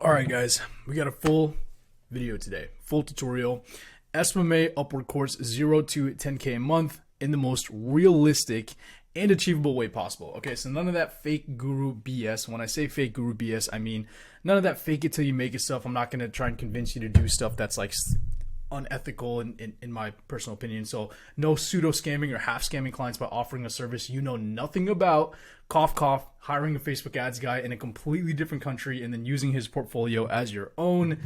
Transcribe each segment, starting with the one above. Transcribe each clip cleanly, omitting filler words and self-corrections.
All right, guys, we got a full video today, full tutorial. SMMA UpWork Course 0 to 10K a month in the most realistic and achievable way possible. Okay, so none of that fake guru BS. When I say fake guru BS, I mean none of that fake it till you make it stuff. I'm not going to try and convince you to do stuff that's like unethical in my personal opinion. So no pseudo scamming or half scamming clients by offering a service you know nothing about. Cough, cough, hiring a Facebook ads guy in a completely different country and then using his portfolio as your own.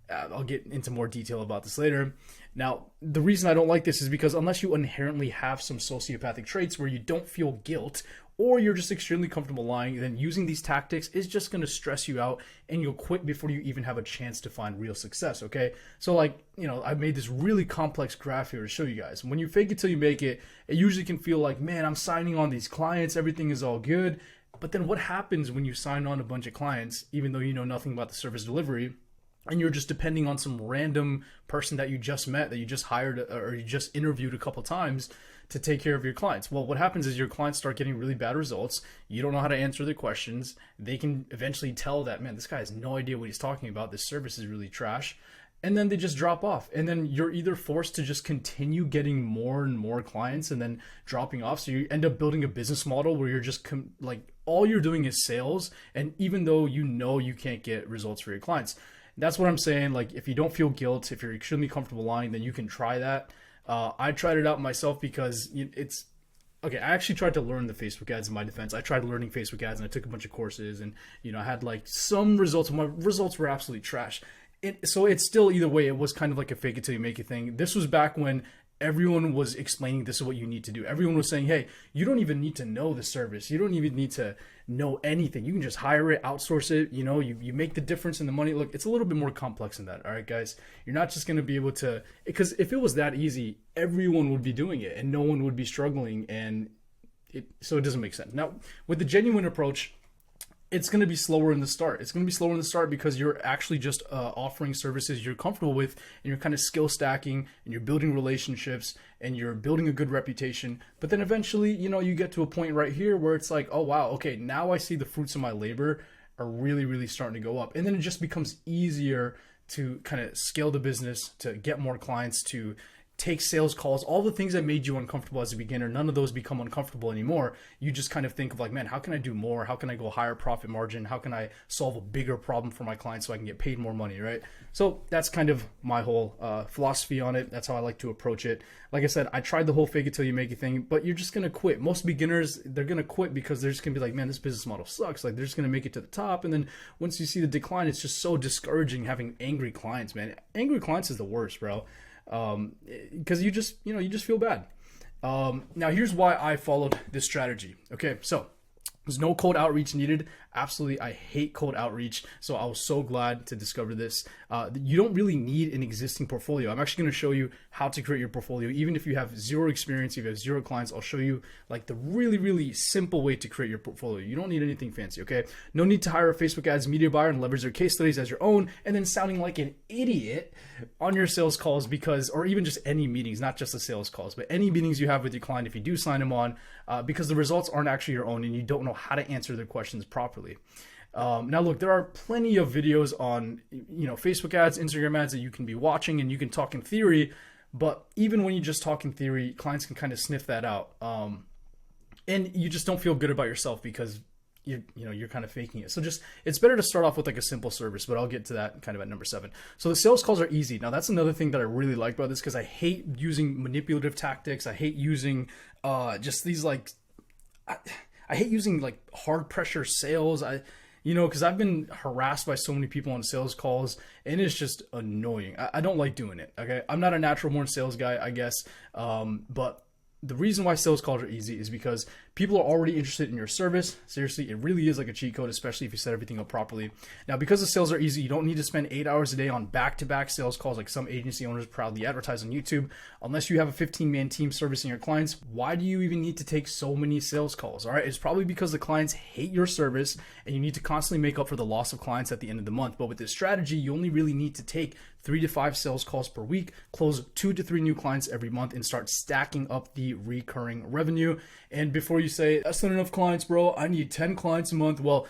I'll get into more detail about this later. Now, the reason I don't like this is because unless you inherently have some sociopathic traits where you don't feel guilt or you're just extremely comfortable lying, then using these tactics is just going to stress you out and you'll quit before you even have a chance to find real success, okay? So like, I've made this really complex graph here to show you guys. When you fake it till you make it, it usually can feel like, man, I'm signing on these clients, everything is all good. But then what happens when you sign on a bunch of clients, even though you know nothing about the service delivery, and you're just depending on some random person that you just met, that you just hired, or you just interviewed a couple times to take care of your clients? Well, what happens is your clients start getting really bad results. You don't know how to answer their questions. They can eventually tell that, man, this guy has no idea what he's talking about. This service is really trash. And then they just drop off. And then you're either forced to just continue getting more and more clients and then dropping off. So you end up building a business model where you're just like all you're doing is sales. And even though you know you can't get results for your clients, that's what I'm saying. Like, if you don't feel guilt, if you're extremely comfortable lying, then you can try that. I tried it out myself because it's okay. I actually tried to learn the Facebook ads in my defense. I tried learning Facebook ads and I took a bunch of courses and, I had like some results. My results were absolutely trash. So it's still, either way, it was kind of like a fake it till you make it thing. This was back when everyone was explaining this is what you need to do. Everyone was saying, hey, you don't even need to know the service. You don't even need to know anything. You can just hire it, outsource it. You make the difference in the money. Look, it's a little bit more complex than that. All right, guys, you're not just going to be able to, because if it was that easy, everyone would be doing it and no one would be struggling. And so it doesn't make sense. Now, with the genuine approach, it's going to be slower in the start. It's going to be slower in the start because you're actually just offering services you're comfortable with, and you're kind of skill stacking, and you're building relationships, and you're building a good reputation. But then eventually, you get to a point right here where it's like, oh, wow, okay, now I see the fruits of my labor are really, really starting to go up. And then it just becomes easier to kind of scale the business, to get more clients, to take sales calls, all the things that made you uncomfortable as a beginner. None of those become uncomfortable anymore. You just kind of think of like, man, how can I do more? How can I go higher profit margin? How can I solve a bigger problem for my clients so I can get paid more money, right? So that's kind of my whole philosophy on it. That's how I like to approach it. Like I said, I tried the whole fake it till you make it thing, but you're just going to quit. Most beginners, they're going to quit because they're just going to be like, man, this business model sucks. Like, they're just going to make it to the top. And then once you see the decline, it's just so discouraging having angry clients, man. Angry clients is the worst, bro. Because you just feel bad. Now here's why I followed this strategy. Okay, so there's no cold outreach needed. Absolutely, I hate cold outreach. So I was so glad to discover this. You don't really need an existing portfolio. I'm actually going to show you how to create your portfolio. Even if you have zero experience, if you have zero clients, I'll show you like the really, really simple way to create your portfolio. You don't need anything fancy, okay? No need to hire a Facebook ads media buyer and leverage their case studies as your own and then sounding like an idiot on your sales calls or even just any meetings, not just the sales calls, but any meetings you have with your client if you do sign them on, because the results aren't actually your own and you don't know how to answer their questions properly. Now look, there are plenty of videos on, Facebook ads, Instagram ads that you can be watching and you can talk in theory, but even when you just talk in theory, clients can kind of sniff that out. And you just don't feel good about yourself because you're kind of faking it. So it's better to start off with like a simple service, but I'll get to that kind of at number 7. So the sales calls are easy. Now that's another thing that I really like about this because I hate using manipulative tactics. I hate using just these like, I hate using like hard pressure sales. Because I've been harassed by so many people on sales calls and it's just annoying. I don't like doing it. Okay. I'm not a natural born sales guy, I guess. But the reason why sales calls are easy is because people are already interested in your service. Seriously, it really is like a cheat code, especially if you set everything up properly. Now, because the sales are easy, you don't need to spend 8 hours a day on back-to-back sales calls like some agency owners proudly advertise on YouTube. Unless you have a 15-man team servicing your clients, why do you even need to take so many sales calls? All right, it's probably because the clients hate your service and you need to constantly make up for the loss of clients at the end of the month. But with this strategy, you only really need to take 3 to 5 sales calls per week, close 2 to 3 new clients every month, and start stacking up the recurring revenue. And before you say, that's not enough clients, bro, I need 10 clients a month. Well,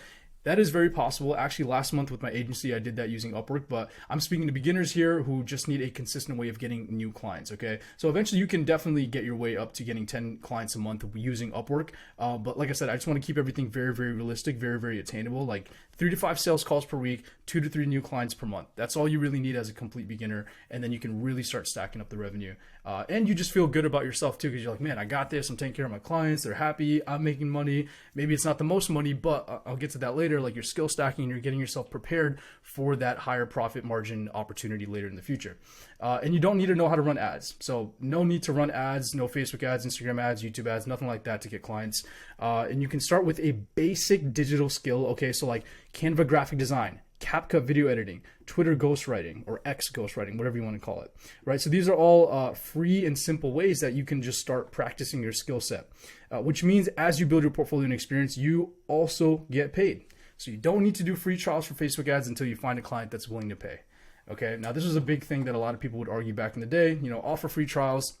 That is very possible. Actually, last month with my agency, I did that using Upwork, but I'm speaking to beginners here who just need a consistent way of getting new clients, okay? So eventually you can definitely get your way up to getting 10 clients a month using Upwork. But like I said, I just want to keep everything very, very realistic, very, very attainable, like 3 to 5 sales calls per week, 2 to 3 new clients per month. That's all you really need as a complete beginner. And then you can really start stacking up the revenue. And you just feel good about yourself too, because you're like, man, I got this. I'm taking care of my clients. They're happy. I'm making money. Maybe it's not the most money, but I'll get to that later. Like, you're skill stacking and you're getting yourself prepared for that higher profit margin opportunity later in the future. And you don't need to know how to run ads. So no need to run ads, no Facebook ads, Instagram ads, YouTube ads, nothing like that to get clients. And you can start with a basic digital skill. Okay, so like Canva graphic design, CapCut video editing, Twitter ghostwriting, or X ghostwriting, whatever you want to call it, right? So these are all free and simple ways that you can just start practicing your skill set, which means as you build your portfolio and experience, you also get paid. So you don't need to do free trials for Facebook ads until you find a client that's willing to pay. Okay, now this was a big thing that a lot of people would argue back in the day, offer free trials.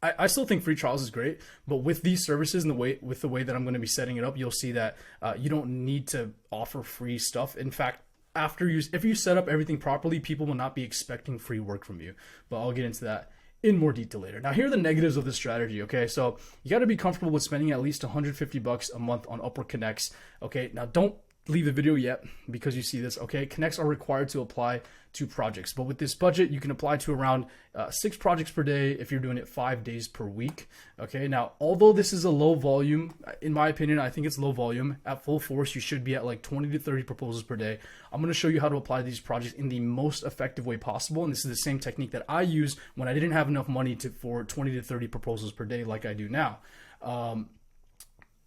I still think free trials is great, but with these services and the way that I'm going to be setting it up, you'll see that you don't need to offer free stuff. In fact, if you set up everything properly, people will not be expecting free work from you. But I'll get into that in more detail later. Now, here are the negatives of this strategy. Okay, so you got to be comfortable with spending at least $150 a month on Upwork Connects. Okay, now don't leave the video yet because you see this. Okay, connects are required to apply to projects, but with this budget you can apply to around 6 projects per day if you're doing it 5 days per week. Okay, now although this is a low volume, in my opinion, I think it's low volume. At full force you should be at like 20 to 30 proposals per day. I'm going to show you how to apply these projects in the most effective way possible, and this is the same technique that I used when I didn't have enough money for 20 to 30 proposals per day like I do now.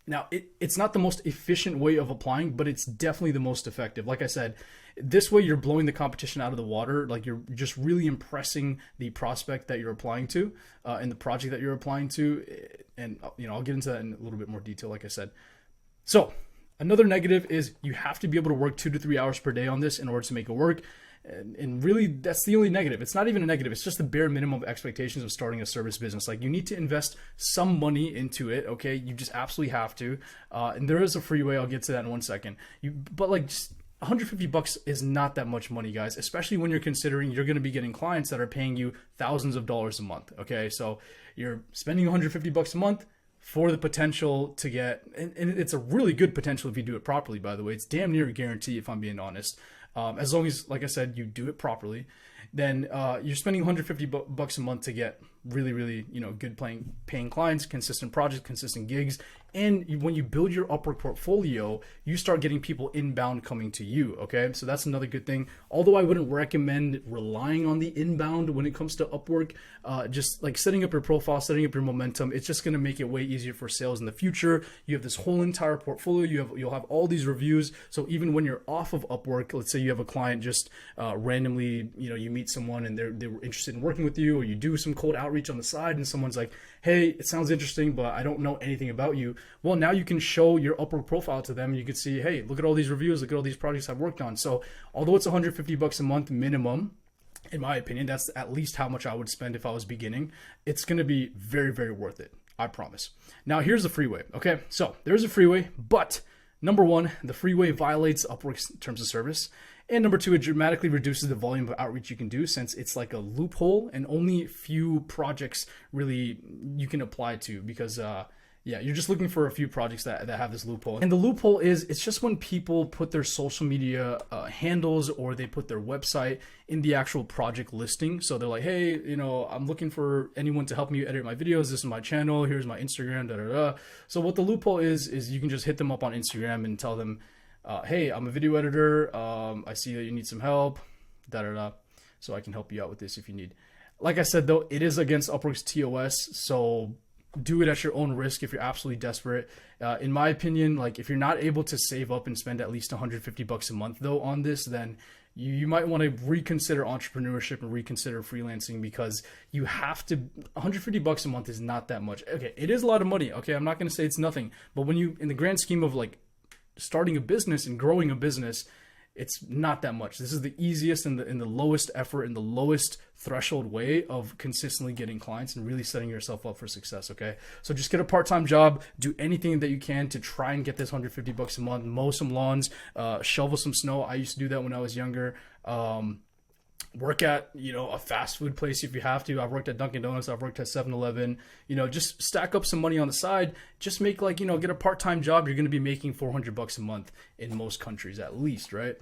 Now, it's not the most efficient way of applying, but it's definitely the most effective. Like I said, this way you're blowing the competition out of the water. Like, you're just really impressing the prospect that you're applying to and the project that you're applying to. And, I'll get into that in a little bit more detail, like I said. So another negative is you have to be able to work 2 to 3 hours per day on this in order to make it work. And really, that's the only negative. It's not even a negative. It's just the bare minimum of expectations of starting a service business. Like, you need to invest some money into it, okay? You just absolutely have to. And there is a free way. I'll get to that in 1 second. But like, just $150 is not that much money, guys, especially when you're considering you're going to be getting clients that are paying you thousands of dollars a month, okay? So you're spending $150 a month for the potential to get, and it's a really good potential if you do it properly, by the way. It's damn near a guarantee, if I'm being honest. As long as, like I said, you do it properly, then you're spending $150 a month to get really, really, good paying clients, consistent projects, consistent gigs. And when you build your Upwork portfolio, you start getting people inbound coming to you, okay? So that's another good thing. Although I wouldn't recommend relying on the inbound when it comes to Upwork, just like setting up your profile, setting up your momentum, it's just gonna make it way easier for sales in the future. You have this whole entire portfolio, you'll have all these reviews. So even when you're off of Upwork, let's say you have a client just randomly, you meet someone and they were interested in working with you, or you do some cold outreach on the side and someone's like, hey, it sounds interesting, but I don't know anything about you. Well, now you can show your Upwork profile to them and you can see, hey, look at all these reviews, look at all these projects I've worked on. So although it's $150 a month minimum, in my opinion, that's at least how much I would spend if I was beginning. It's going to be very, very worth it. I promise. Now here's the freeway. Okay, so there's a freeway, but number one, the freeway violates Upwork's terms of service. And number two, it dramatically reduces the volume of outreach you can do, since it's like a loophole and only few projects really you can apply to, because you're just looking for a few projects that have this loophole. And the loophole is, it's just when people put their social media handles or they put their website in the actual project listing. So they're like, hey, I'm looking for anyone to help me edit my videos. This is my channel. Here's my Instagram, da da da. So what the loophole is you can just hit them up on Instagram and tell them, hey, I'm a video editor. I see that you need some help, da da da. So I can help you out with this if you need. Like I said, though, it is against Upwork's TOS. So do it at your own risk if you're absolutely desperate. In my opinion, like, if you're not able to save up and spend at least $150 a month though on this, then you might want to reconsider entrepreneurship and reconsider freelancing, because you have to, $150 a month is not that much. Okay, it is a lot of money. Okay, I'm not going to say it's nothing, but when you, in the grand scheme of like starting a business and growing a business, It's not that much. This is the easiest and the lowest effort and the lowest threshold way of consistently getting clients and really setting yourself up for success. Okay. So just get a part-time job, do anything that you can to try and get this $150 a month, mow some lawns, shovel some snow. I used to do that when I was younger. Work at, a fast food place if you have to. I've worked at Dunkin' Donuts. I've worked at 7-Eleven. Just stack up some money on the side. Just make get a part-time job. You're going to be making $400 a month in most countries at least, right?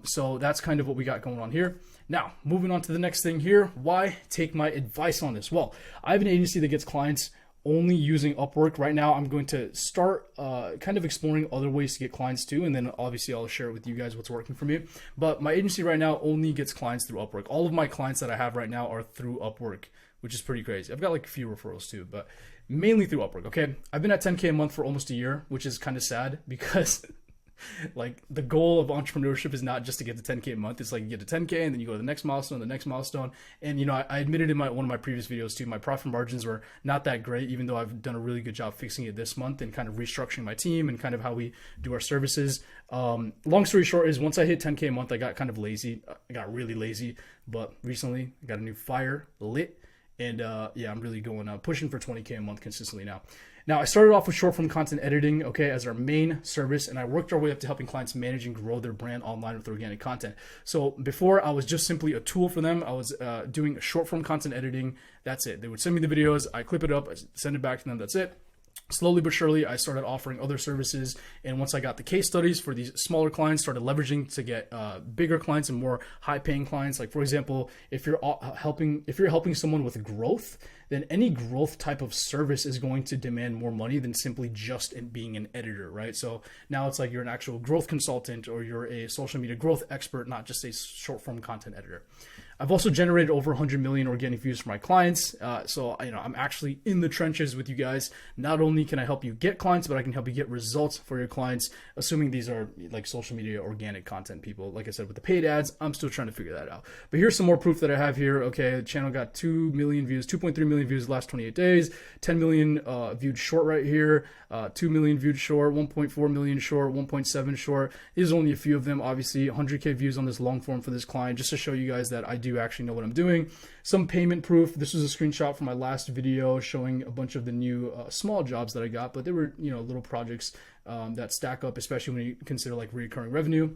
So that's kind of what we got going on here. Now, moving on to the next thing here. Why take my advice on this? Well, I have an agency that gets clients only using Upwork. Right now, I'm going to start kind of exploring other ways to get clients too, and then obviously I'll share with you guys what's working for me. But my agency right now only gets clients through Upwork. All of my clients that I have right now are through Upwork, which is pretty crazy. I've got like a few referrals too, but mainly through Upwork. Okay, I've been at 10K a month for almost a year, which is kind of sad because like the goal of entrepreneurship is not just to get to 10K a month. It's like you get to 10K and then you go to the next milestone, And I admitted in one of my previous videos too, my profit margins were not that great, even though I've done a really good job fixing it this month and kind of restructuring my team and kind of how we do our services. Long story short is once I hit 10K a month, I got kind of lazy. I got really lazy, but recently I got a new fire lit. And I'm really going pushing for 20K a month consistently now. Now, I started off with short form content editing, okay, as our main service, and I worked our way up to helping clients manage and grow their brand online with organic content. So before, I was just simply a tool for them. I was doing short form content editing. That's it. They would send me the videos, I clip it up, I send it back to them. That's it. Slowly but surely, I started offering other services, and once I got the case studies for these smaller clients, started leveraging to get bigger clients and more high-paying clients. Like for example, if you're helping someone with growth, then any growth type of service is going to demand more money than simply just being an editor, right? So now it's like you're an actual growth consultant or you're a social media growth expert, not just a short-form content editor. I've also generated over 100 million organic views for my clients. So I'm actually in the trenches with you guys. Not only can I help you get clients, but I can help you get results for your clients, assuming these are like social media organic content people. Like I said, with the paid ads, I'm still trying to figure that out. But here's some more proof that I have here. Okay, the channel got 2 million views, 2.3 million views the last 28 days, 10 million viewed short right here, 2 million viewed short, 1.4 million short, 1.7 short. These are only a few of them. Obviously, 100K views on this long form for this client, just to show you guys that I do actually know what I'm doing. Some payment proof. This was a screenshot from my last video showing a bunch of the new small jobs that I got, but they were little projects that stack up, especially when you consider like recurring revenue.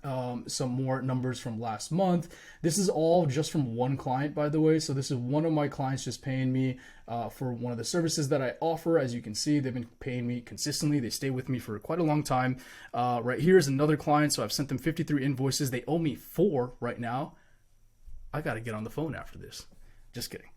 Some more numbers from last month. This is all just from one client, by the way. So this is one of my clients just paying me for one of the services that I offer. As you can see, they've been paying me consistently. They stay with me for quite a long time. Right here is another client. So I've sent them 53 invoices. They owe me 4 right now. I got to get on the phone after this. Just kidding.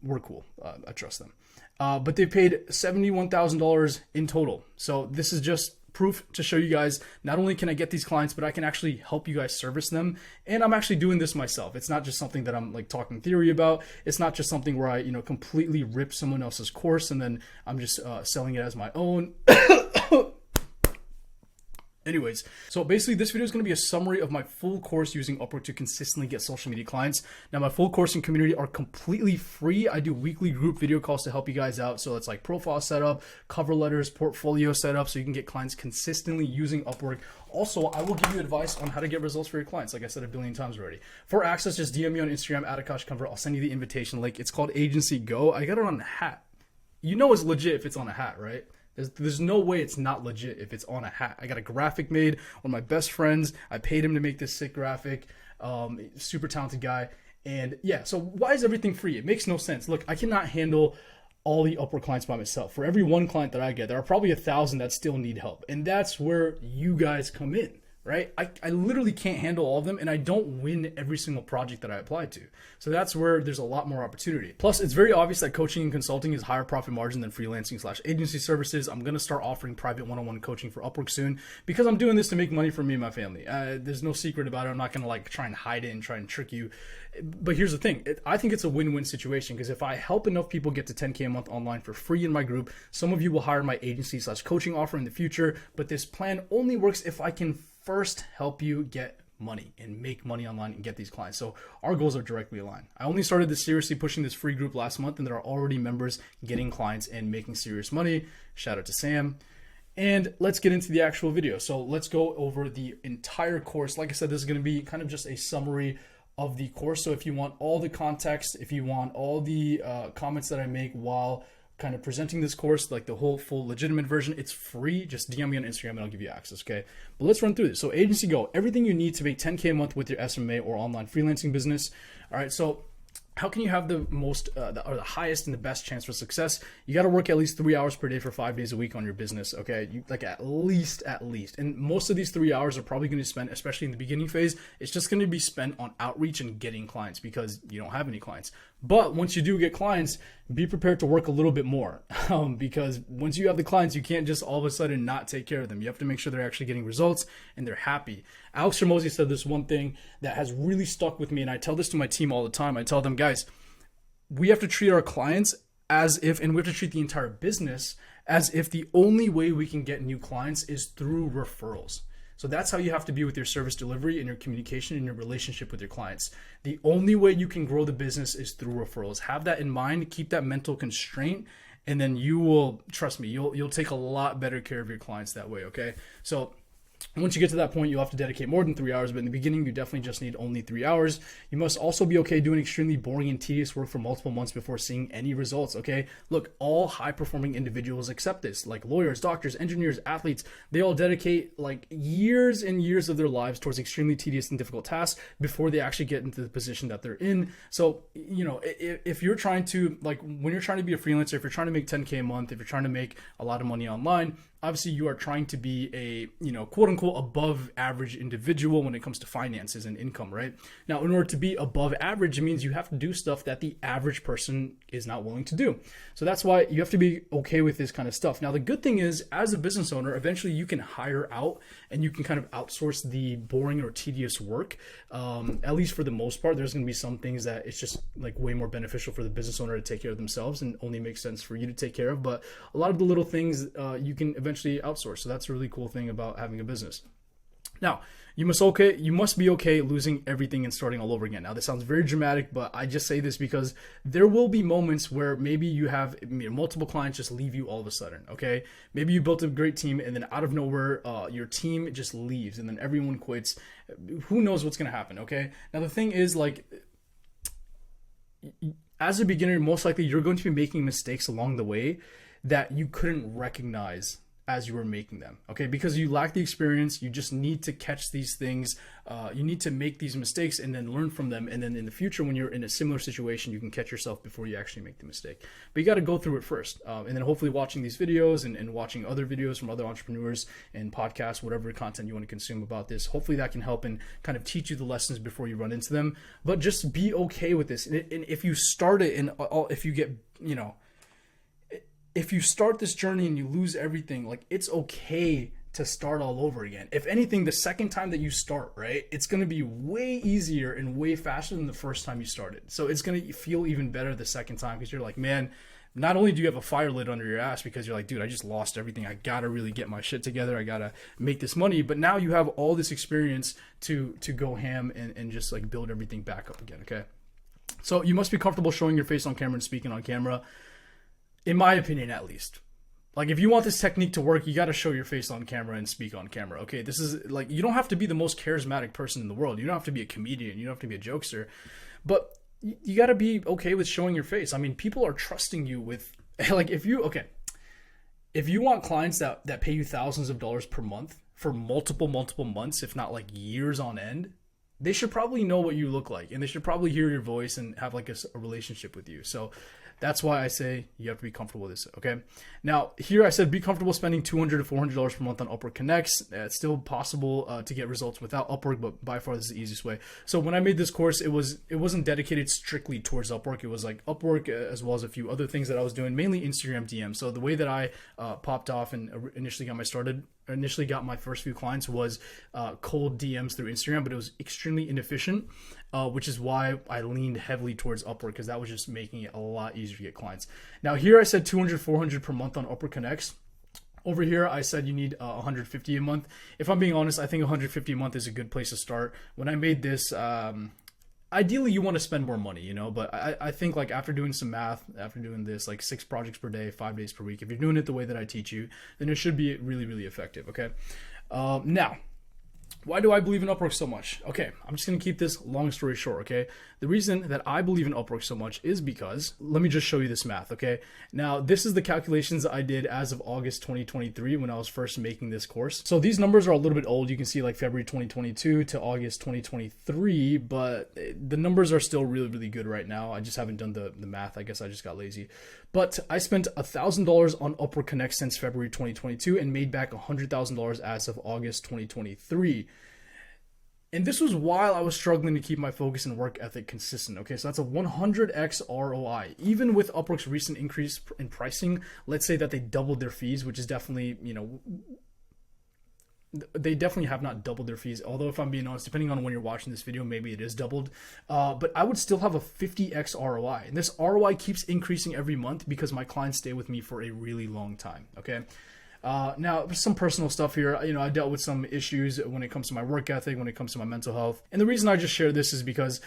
We're cool. I trust them. But they paid $71,000 in total. So this is just proof to show you guys, not only can I get these clients, but I can actually help you guys service them. And I'm actually doing this myself. It's not just something that I'm like talking theory about. It's not just something where I, completely rip someone else's course and then I'm just selling it as my own. Anyways, so basically this video is going to be a summary of my full course using Upwork to consistently get social media clients. Now my full course and community are completely free. I do weekly group video calls to help you guys out. So it's like profile setup, cover letters, portfolio setup, so you can get clients consistently using Upwork. Also, I will give you advice on how to get results for your clients, like I said a billion times already. For access, just DM me on Instagram @AkashConvert. I'll send you the invitation link. It's called Agency Go. I got it on a hat. You know it's legit if it's on a hat, right? There's no way it's not legit if it's on a hat. I got a graphic made, one of my best friends. I paid him to make this sick graphic. Super talented guy. And yeah, so why is everything free? It makes no sense. Look, I cannot handle all the Upwork clients by myself. For every one client that I get, there are probably 1,000 that still need help. And that's where you guys come in. Right? I literally can't handle all of them, and I don't win every single project that I apply to. So that's where there's a lot more opportunity. Plus, it's very obvious that coaching and consulting is higher profit margin than freelancing/agency services. I'm going to start offering private one-on-one coaching for Upwork soon because I'm doing this to make money for me and my family. There's no secret about it. I'm not going to like try and hide it and try and trick you. But here's the thing. I think it's a win-win situation because if I help enough people get to 10K a month online for free in my group, some of you will hire my agency/coaching offer in the future. But this plan only works if I can first help you get money and make money online and get these clients. So our goals are directly aligned. I only started this seriously pushing this free group last month, and there are already members getting clients and making serious money. Shout out to Sam. And let's get into the actual video. So let's go over the entire course. Like I said, this is going to be kind of just a summary of the course. So if you want all the context, if you want all the comments that I make while kind of presenting this course, like the whole full legitimate version, it's free. Just DM me on Instagram and I'll give you access, okay? But let's run through this. So Agency Go, everything you need to make 10K a month with your SMMA or online freelancing business. All right, so how can you have the most or the highest and the best chance for success? You got to work at least 3 hours per day for 5 days a week on your business. Okay, you like at least, and most of these 3 hours are probably going to spend, especially in the beginning phase, it's just going to be spent on outreach and getting clients because you don't have any clients. But once you do get clients, be prepared to work a little bit more because once you have the clients, you can't just all of a sudden not take care of them. You have to make sure they're actually getting results and they're happy. Alex Hormozi said this one thing that has really stuck with me, and I tell this to my team all the time. I tell them, guys, we have to treat our clients as if, and we have to treat the entire business as if the only way we can get new clients is through referrals. So that's how you have to be with your service delivery and your communication and your relationship with your clients. The only way you can grow the business is through referrals. Have that in mind, keep that mental constraint, and then you will, trust me, you'll take a lot better care of your clients that way, okay? So once you get to that point, you'll have to dedicate more than 3 hours, but in the beginning, you definitely just need only 3 hours. You must also be okay doing extremely boring and tedious work for multiple months before seeing any results, okay? Look, all high-performing individuals accept this, like lawyers, doctors, engineers, athletes. They all dedicate like years and years of their lives towards extremely tedious and difficult tasks before they actually get into the position that they're in. So, you know, if you're trying to, like, when you're trying to be a freelancer, if you're trying to make 10K a month, if you're trying to make a lot of money online, obviously you are trying to be a, you know, quote unquote above average individual when it comes to finances and income, right? Now, in order to be above average, it means you have to do stuff that the average person is not willing to do. So that's why you have to be okay with this kind of stuff. Now, the good thing is, as a business owner, eventually you can hire out and you can kind of outsource the boring or tedious work. At least for the most part, there's going to be some things that it's just like way more beneficial for the business owner to take care of themselves and only makes sense for you to take care of. But a lot of the little things you can eventually outsource. So that's a really cool thing about having a business. Now, you must be okay losing everything and starting all over again. Now, this sounds very dramatic, but I just say this because there will be moments where maybe you have multiple clients just leave you all of a sudden, okay? Maybe you built a great team and then out of nowhere, your team just leaves and then everyone quits. Who knows what's going to happen, okay? Now, the thing is, like, as a beginner, most likely you're going to be making mistakes along the way that you couldn't recognize as you were making them, okay? Because you lack the experience, you just need to catch these things. You need to make these mistakes and then learn from them. And then in the future, when you're in a similar situation, you can catch yourself before you actually make the mistake. But you got to go through it first. And then hopefully watching these videos and watching other videos from other entrepreneurs and podcasts, whatever content you want to consume about this, hopefully that can help and kind of teach you the lessons before you run into them. But just be okay with this. And if you start it and if you get, you know, if you start this journey and you lose everything, like, it's okay to start all over again. If anything, the second time that you start, right, it's going to be way easier and way faster than the first time you started. So it's going to feel even better the second time because you're like, man, not only do you have a fire lit under your ass because you're like, dude, I just lost everything. I got to really get my shit together. I got to make this money. But now you have all this experience to go ham and just like build everything back up again, okay? So you must be comfortable showing your face on camera and speaking on camera. In my opinion, at least. Like, if you want this technique to work, you got to show your face on camera and speak on camera. Okay, this is like, you don't have to be the most charismatic person in the world. You don't have to be a comedian. You don't have to be a jokester. But you got to be okay with showing your face. I mean, people are trusting you with, like, if you want clients that pay you thousands of dollars per month for multiple months, if not like years on end, they should probably know what you look like. And they should probably hear your voice and have like a relationship with you. So that's why I say you have to be comfortable with this, okay? Now, here I said be comfortable spending $200 to $400 per month on Upwork Connects. It's still possible to get results without Upwork, but by far this is the easiest way. So when I made this course, it wasn't dedicated strictly towards Upwork. It was like Upwork as well as a few other things that I was doing, mainly Instagram DM. So the way that I popped off and initially got my first few clients was cold DMs through Instagram, but it was extremely inefficient, which is why I leaned heavily towards Upwork, because that was just making it a lot easier to get clients. Now here I said 200, 400 per month on Upwork Connects. Over here, I said you need 150 a month. If I'm being honest, I think 150 a month is a good place to start. When I made this, ideally you want to spend more money, you know, but I think like after doing some math, after doing this like 6 projects per day, 5 days per week, if you're doing it the way that I teach you, then it should be really, really effective. Okay. Now, why do I believe in Upwork so much? Okay, I'm just going to keep this long story short, okay? The reason that I believe in Upwork so much is because, let me just show you this math, okay? Now, this is the calculations I did as of August 2023 when I was first making this course. So these numbers are a little bit old. You can see like February 2022 to August 2023, but the numbers are still really, really good right now. I just haven't done the math. I guess I just got lazy. But I spent $1,000 on Upwork Connect since February 2022 and made back $100,000 as of August 2023. And this was while I was struggling to keep my focus and work ethic consistent. Okay, so that's a 100x ROI. Even with Upwork's recent increase in pricing, let's say that they doubled their fees, which is definitely, you know, they definitely have not doubled their fees. Although if I'm being honest, depending on when you're watching this video, maybe it is doubled. But I would still have a 50x ROI. And this ROI keeps increasing every month because my clients stay with me for a really long time, okay? Now, there's some personal stuff here. You know, I dealt with some issues when it comes to my work ethic, when it comes to my mental health. And the reason I just share this is because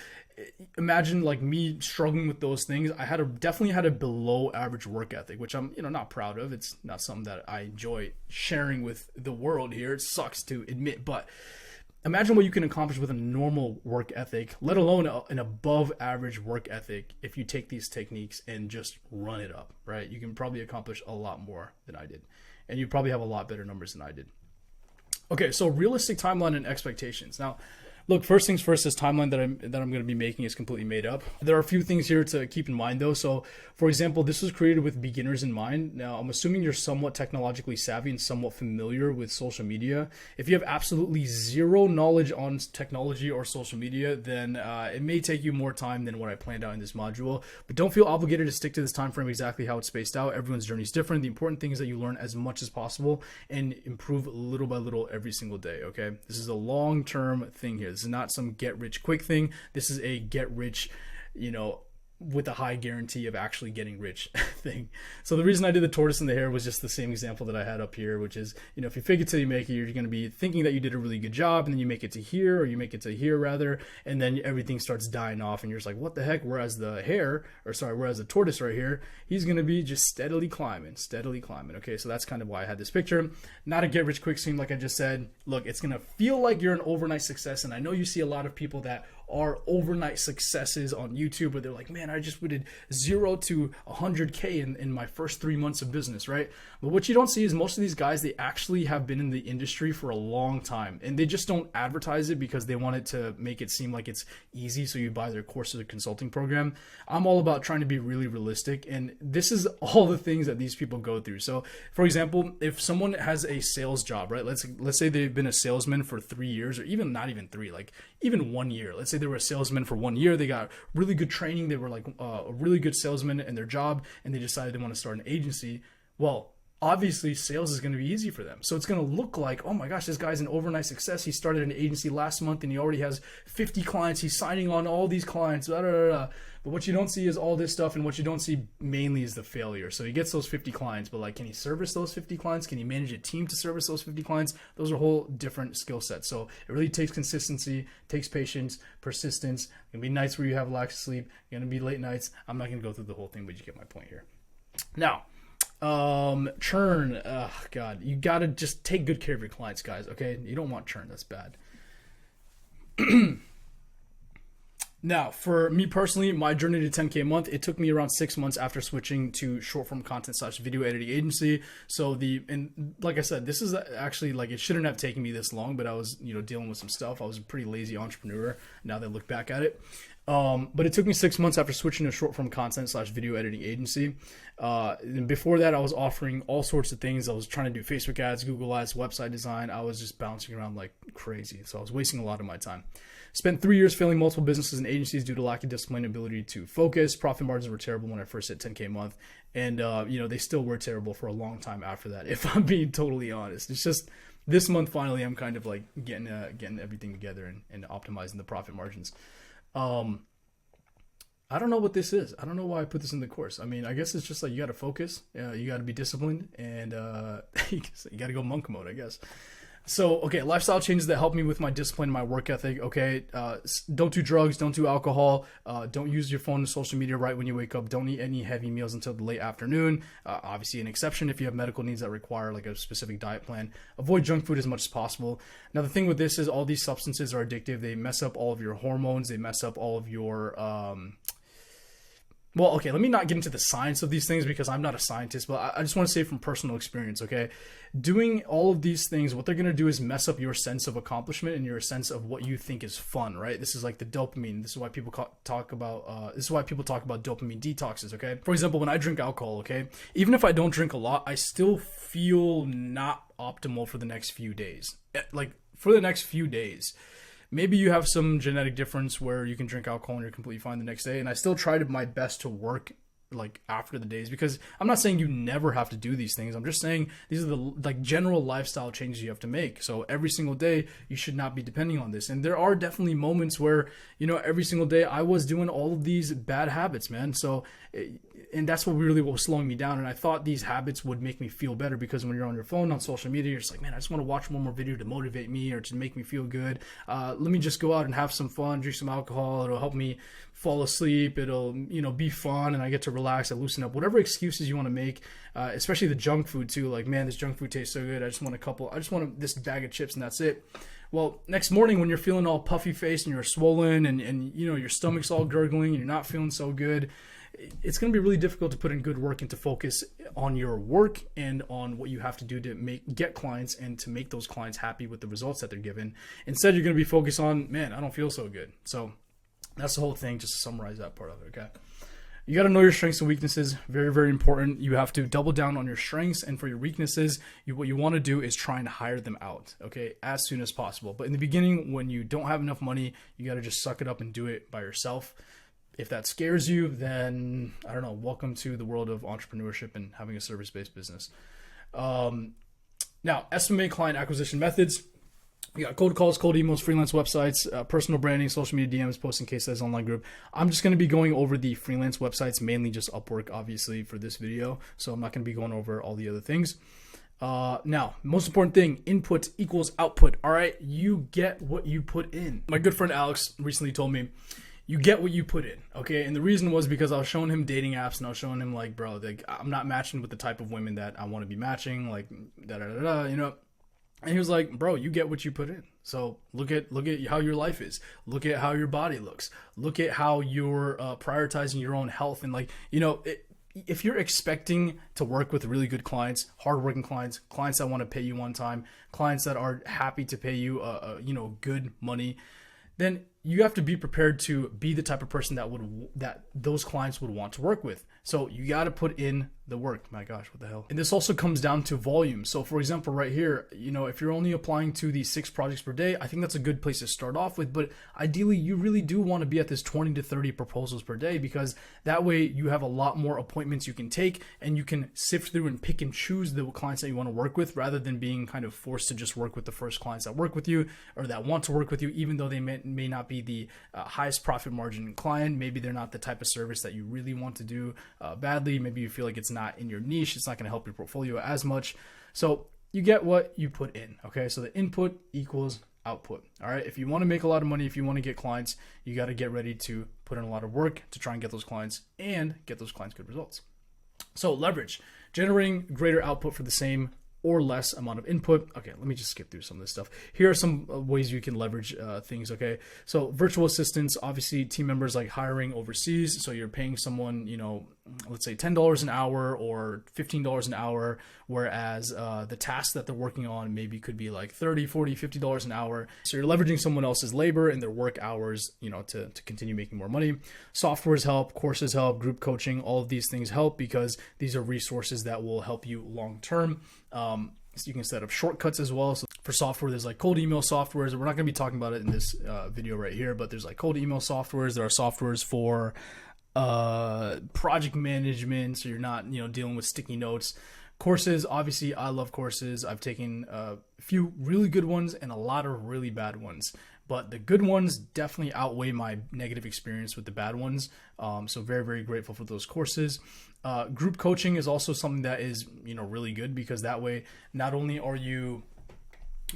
imagine like me struggling with those things. I definitely had a below average work ethic, which I'm, you know, not proud of. It's not something that I enjoy sharing with the world here. It sucks to admit, but imagine what you can accomplish with a normal work ethic, let alone an above average work ethic. If you take these techniques and just run it up, right? You can probably accomplish a lot more than I did. And you probably have a lot better numbers than I did. Okay, so realistic timeline and expectations. Now, look, first things first, this timeline that I'm going to be making is completely made up. There are a few things here to keep in mind though. So for example, this was created with beginners in mind. Now I'm assuming you're somewhat technologically savvy and somewhat familiar with social media. If you have absolutely zero knowledge on technology or social media, then it may take you more time than what I planned out in this module, but don't feel obligated to stick to this time frame exactly how it's spaced out. Everyone's journey is different. The important thing is that you learn as much as possible and improve little by little every single day. Okay. This is a long-term thing here. This is not some get rich quick thing. This is a get rich, you know, with a high guarantee of actually getting rich thing. So the reason I did the tortoise and the hare was just the same example that I had up here, which is, you know, if you fake it till you make it, you're going to be thinking that you did a really good job, and then you make it to here, or you make it to here rather, and then everything starts dying off and you're just like, what the heck? Whereas the tortoise right here, he's going to be just steadily climbing. Okay, so that's kind of why I had this picture. Not a get rich quick scheme, like I just said. Look, it's going to feel like you're an overnight success, and I know you see a lot of people that are overnight successes on YouTube, where they're like, man, I just did 0 to 100K in my first 3 months of business, right? But what you don't see is most of these guys, they actually have been in the industry for a long time, and they just don't advertise it because they want it to make it seem like it's easy, so you buy their course or the consulting program. I'm all about trying to be really realistic, and this is all the things that these people go through. So for example, if someone has a sales job, right? Let's say they've been a salesman for 3 years, or even not even 3, like even 1 year. Let's say they were a salesman for 1 year. They got really good training. They were like a really good salesman in their job, and they decided they want to start an agency. Well, obviously sales is going to be easy for them. So it's going to look like, oh my gosh, this guy's an overnight success. He started an agency last month and he already has 50 clients. He's signing on all these clients. Blah, blah, blah, blah. But what you don't see is all this stuff, and what you don't see mainly is the failure. So he gets those 50 clients, but like, can he service those 50 clients? Can he manage a team to service those 50 clients? Those are whole different skill sets. So it really takes consistency, takes patience, persistence. It's gonna be nights where you have lack of sleep. It's gonna be late nights. I'm not gonna go through the whole thing, but you get my point here. Now, churn. God, you gotta just take good care of your clients, guys. Okay, you don't want churn. That's bad. Now, for me personally, my journey to 10K a month, it took me around 6 months after switching to short form content / video editing agency. So and like I said, this is actually like, it shouldn't have taken me this long, but I was, you know, dealing with some stuff. I was a pretty lazy entrepreneur now that I look back at it. But it took me 6 months after switching to short form content / video editing agency. And before that, I was offering all sorts of things. I was trying to do Facebook ads, Google ads, website design. I was just bouncing around like crazy. So I was wasting a lot of my time. Spent 3 years failing multiple businesses and agencies due to lack of discipline and ability to focus. Profit margins were terrible when I first hit 10K a month. And, you know, they still were terrible for a long time after that, if I'm being totally honest. It's just this month, finally, I'm kind of like getting everything together and optimizing the profit margins. I don't know what this is. I don't know why I put this in the course. I mean, I guess it's just like, you got to focus, you got to be disciplined, and you got to go monk mode, I guess. So, okay, lifestyle changes that help me with my discipline, my work ethic. Okay, don't do drugs, don't do alcohol, don't use your phone and social media right when you wake up. Don't eat any heavy meals until the late afternoon. Obviously, an exception if you have medical needs that require like a specific diet plan. Avoid junk food as much as possible. Now, the thing with this is all these substances are addictive. They mess up all of your hormones. They mess up all of your well, okay, let me not get into the science of these things because I'm not a scientist, but I just want to say from personal experience, okay? Doing all of these things, what they're going to do is mess up your sense of accomplishment and your sense of what you think is fun, right? This is like the dopamine. This is why people talk about dopamine detoxes, okay? For example, when I drink alcohol, okay, even if I don't drink a lot, I still feel not optimal for the next few days. Like for the next few days. Maybe you have some genetic difference where you can drink alcohol and you're completely fine the next day. And I still tried my best to work like after the days, because I'm not saying you never have to do these things. I'm just saying these are the like general lifestyle changes you have to make. So every single day you should not be depending on this. And there are definitely moments where, you know, every single day I was doing all of these bad habits, man. So, and that's what really was slowing me down. And I thought these habits would make me feel better, because when you're on your phone, on social media, you're just like, man, I just want to watch one more video to motivate me or to make me feel good. Let me just go out and have some fun, drink some alcohol. It'll help me fall asleep. It'll, you know, be fun, and I get to relax, I loosen up, whatever excuses you want to make, especially the junk food too. Like, man, this junk food tastes so good. I just want this bag of chips and that's it. Well, next morning when you're feeling all puffy faced and you're swollen and you know, your stomach's all gurgling and you're not feeling so good, it's going to be really difficult to put in good work and to focus on your work and on what you have to do to get clients and to make those clients happy with the results that they're given. Instead, you're going to be focused on, man, I don't feel so good. So that's the whole thing, just to summarize that part of it, okay? You got to know your strengths and weaknesses. Very, very important. You have to double down on your strengths, and for your weaknesses, what you want to do is try and hire them out, okay, as soon as possible. But in the beginning, when you don't have enough money, you got to just suck it up and do it by yourself. If that scares you, then I don't know, welcome to the world of entrepreneurship and having a service-based business. Now, SMMA client acquisition methods. We got cold calls, cold emails, freelance websites, personal branding, social media DMs, posting case studies, online group. I'm just going to be going over the freelance websites, mainly just Upwork, obviously, for this video. So I'm not going to be going over all the other things. Now, most important thing, input equals output. All right, you get what you put in. My good friend Alex recently told me, you get what you put in, okay? And the reason was because I was showing him dating apps, and I was showing him like, bro, like, I'm not matching with the type of women that I want to be matching, like, you know? And he was like, bro, you get what you put in. So look at how your life is. Look at how your body looks. Look at how you're prioritizing your own health. And like, you know, if you're expecting to work with really good clients, hardworking clients, clients that want to pay you on time, clients that are happy to pay you, you know, good money, then you have to be prepared to be the type of person that those clients would want to work with. So you got to put in the work. My gosh, what the hell? And this also comes down to volume. So for example, right here, you know, if you're only applying to these 6 projects per day, I think that's a good place to start off with. But ideally, you really do want to be at this 20 to 30 proposals per day, because that way you have a lot more appointments you can take, and you can sift through and pick and choose the clients that you want to work with, rather than being kind of forced to just work with the first clients that work with you or that want to work with you, even though they may not be the highest profit margin client. Maybe they're not the type of service that you really want to do badly. Maybe you feel like it's not in your niche. It's not going to help your portfolio as much. So you get what you put in. Okay. So the input equals output. All right. If you want to make a lot of money, if you want to get clients, you got to get ready to put in a lot of work to try and get those clients and get those clients good results. So leverage, generating greater output for the same or less amount of input. Okay, let me just skip through some of this stuff. Here are some ways you can leverage things, okay? So virtual assistants, obviously team members, like hiring overseas. So you're paying someone, you know, let's say $10 an hour or $15 an hour, whereas the task that they're working on maybe could be like $30, $40, $50 an hour. So you're leveraging someone else's labor and their work hours, you know, to continue making more money. Softwares help, courses help, group coaching, all of these things help, because these are resources that will help you long term. So you can set up shortcuts as well. So for software, there's like cold email softwares. We're not going to be talking about it in this video right here, but there's like cold email softwares. There are softwares for project management, so you're not, you know, dealing with sticky notes. Courses, obviously, I love courses. I've taken a few really good ones and a lot of really bad ones, but the good ones definitely outweigh my negative experience with the bad ones. So very, very grateful for those courses. Group coaching is also something that is, you know, really good, because that way, not only are you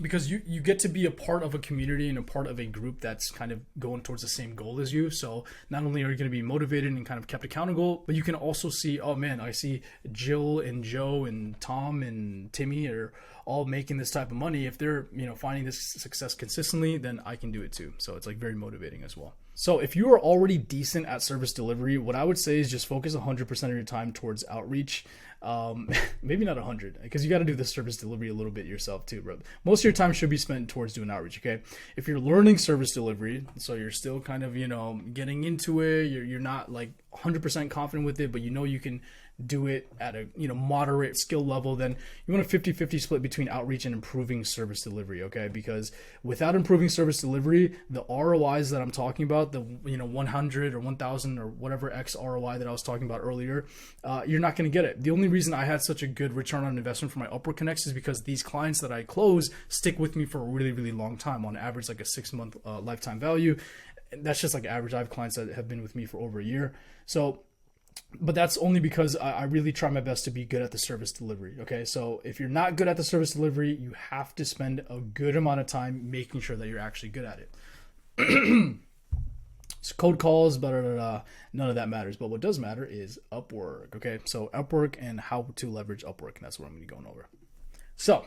because you get to be a part of a community and a part of a group that's kind of going towards the same goal as you. So not only are you going to be motivated and kind of kept accountable, but you can also see, oh man, I see Jill and Joe and Tom and Timmy are all making this type of money. If they're, finding this success consistently, then I can do it too. So it's like very motivating as well. So if you are already decent at service delivery, what I would say is just focus 100% of your time towards outreach. Maybe not 100, because you got to do the service delivery a little bit yourself too, bro. Most of your time should be spent towards doing outreach. Okay. If you're learning service delivery, so you're still kind of, getting into it, you're not like 100% confident with it, but you can do it at a moderate skill level, then you want a 50-50 split between outreach and improving service delivery. Okay, because without improving service delivery, the ROIs that I'm talking about, the 100 or 1000 or whatever X ROI that I was talking about earlier, you're not going to get it. The only reason I had such a good return on investment for my Upwork Connects is because these clients that I close stick with me for a really, really long time, on average like a 6-month lifetime value. That's just like average. I have clients that have been with me for over a year. So but that's only because I really try my best to be good at the service delivery. Okay, so if you're not good at the service delivery, you have to spend a good amount of time making sure that you're actually good at it. So code calls, none of that matters. But what does matter is Upwork. Okay, so Upwork and how to leverage Upwork, and that's what I'm going to be going over. So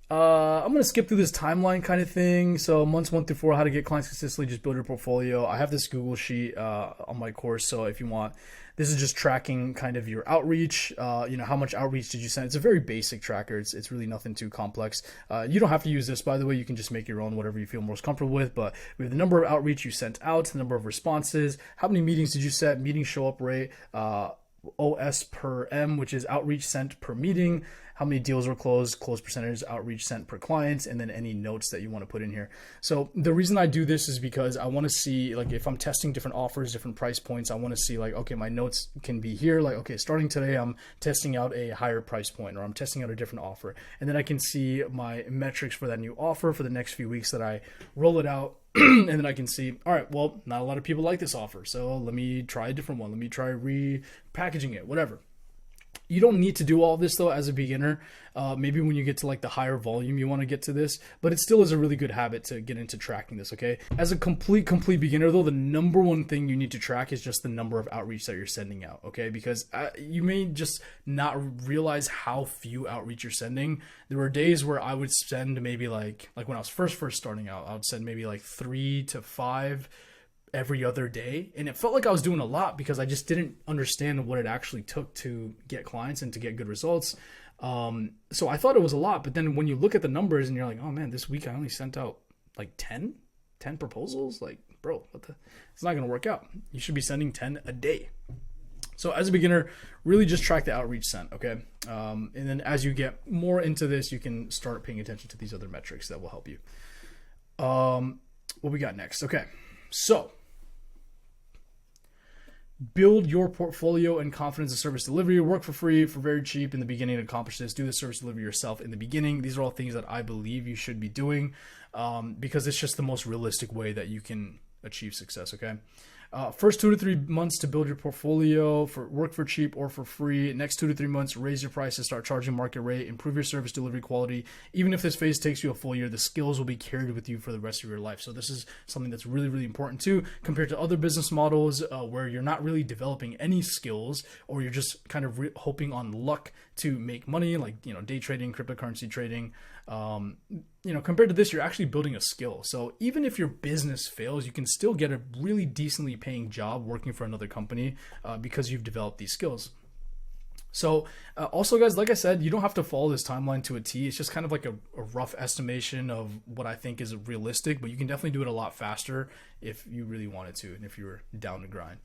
I'm going to skip through this timeline kind of thing. So months 1 through 4, how to get clients consistently, just build your portfolio. I have this Google sheet on my course. So if you want, this is just tracking kind of your outreach, how much outreach did you send? It's a very basic tracker. It's really nothing too complex. You don't have to use this, by the way. You can just make your own, whatever you feel most comfortable with. But we have the number of outreach you sent out, the number of responses, how many meetings did you set, meeting show up rate, OS per M, which is outreach sent per meeting, how many deals were closed, close percentage, outreach sent per client, and then any notes that you want to put in here. So the reason I do this is because I want to see, like, if I'm testing different offers, different price points, I want to see, like, okay, my notes can be here. Like, okay, starting today, I'm testing out a higher price point, or I'm testing out a different offer. And then I can see my metrics for that new offer for the next few weeks that I roll it out. And then I can see, all right, well, not a lot of people like this offer, so let me try a different one. Let me try repackaging it, whatever. You don't need to do all this though as a beginner. Maybe when you get to like the higher volume, you want to get to this, but it still is a really good habit to get into tracking this. Okay. As a complete beginner though, the number one thing you need to track is just the number of outreach that you're sending out. Okay. Because you may just not realize how few outreach you're sending. There were days where I would send maybe like when I was first starting out, I would send maybe like 3 to 5 every other day, and it felt like I was doing a lot because I just didn't understand what it actually took to get clients and to get good results. So I thought it was a lot, but then when you look at the numbers and you're like, oh man, this week I only sent out like 10 proposals. Like, bro, it's not gonna work out. You should be sending 10 a day. So as a beginner, really just track the outreach sent. Okay, and then as you get more into this, you can start paying attention to these other metrics that will help you. What we got next? Okay, so build your portfolio and confidence in service delivery. Work for free, for very cheap in the beginning to accomplish this. Do the service delivery yourself in the beginning. These are all things that I believe you should be doing because it's just the most realistic way that you can achieve success. Okay. First 2 to 3 months to build your portfolio, for work for cheap or for free. Next 2 to 3 months, raise your prices, start charging market rate, improve your service delivery quality. Even if this phase takes you a full year, the skills will be carried with you for the rest of your life. So this is something that's really, really important too, compared to other business models where you're not really developing any skills, or you're just kind of hoping on luck to make money, like, day trading, cryptocurrency trading. Compared to this, you're actually building a skill. So even if your business fails, you can still get a really decently paying job working for another company because you've developed these skills. So also, guys, like I said, you don't have to follow this timeline to a T. It's just kind of like a rough estimation of what I think is realistic, but you can definitely do it a lot faster if you really wanted to and if you were down to grind.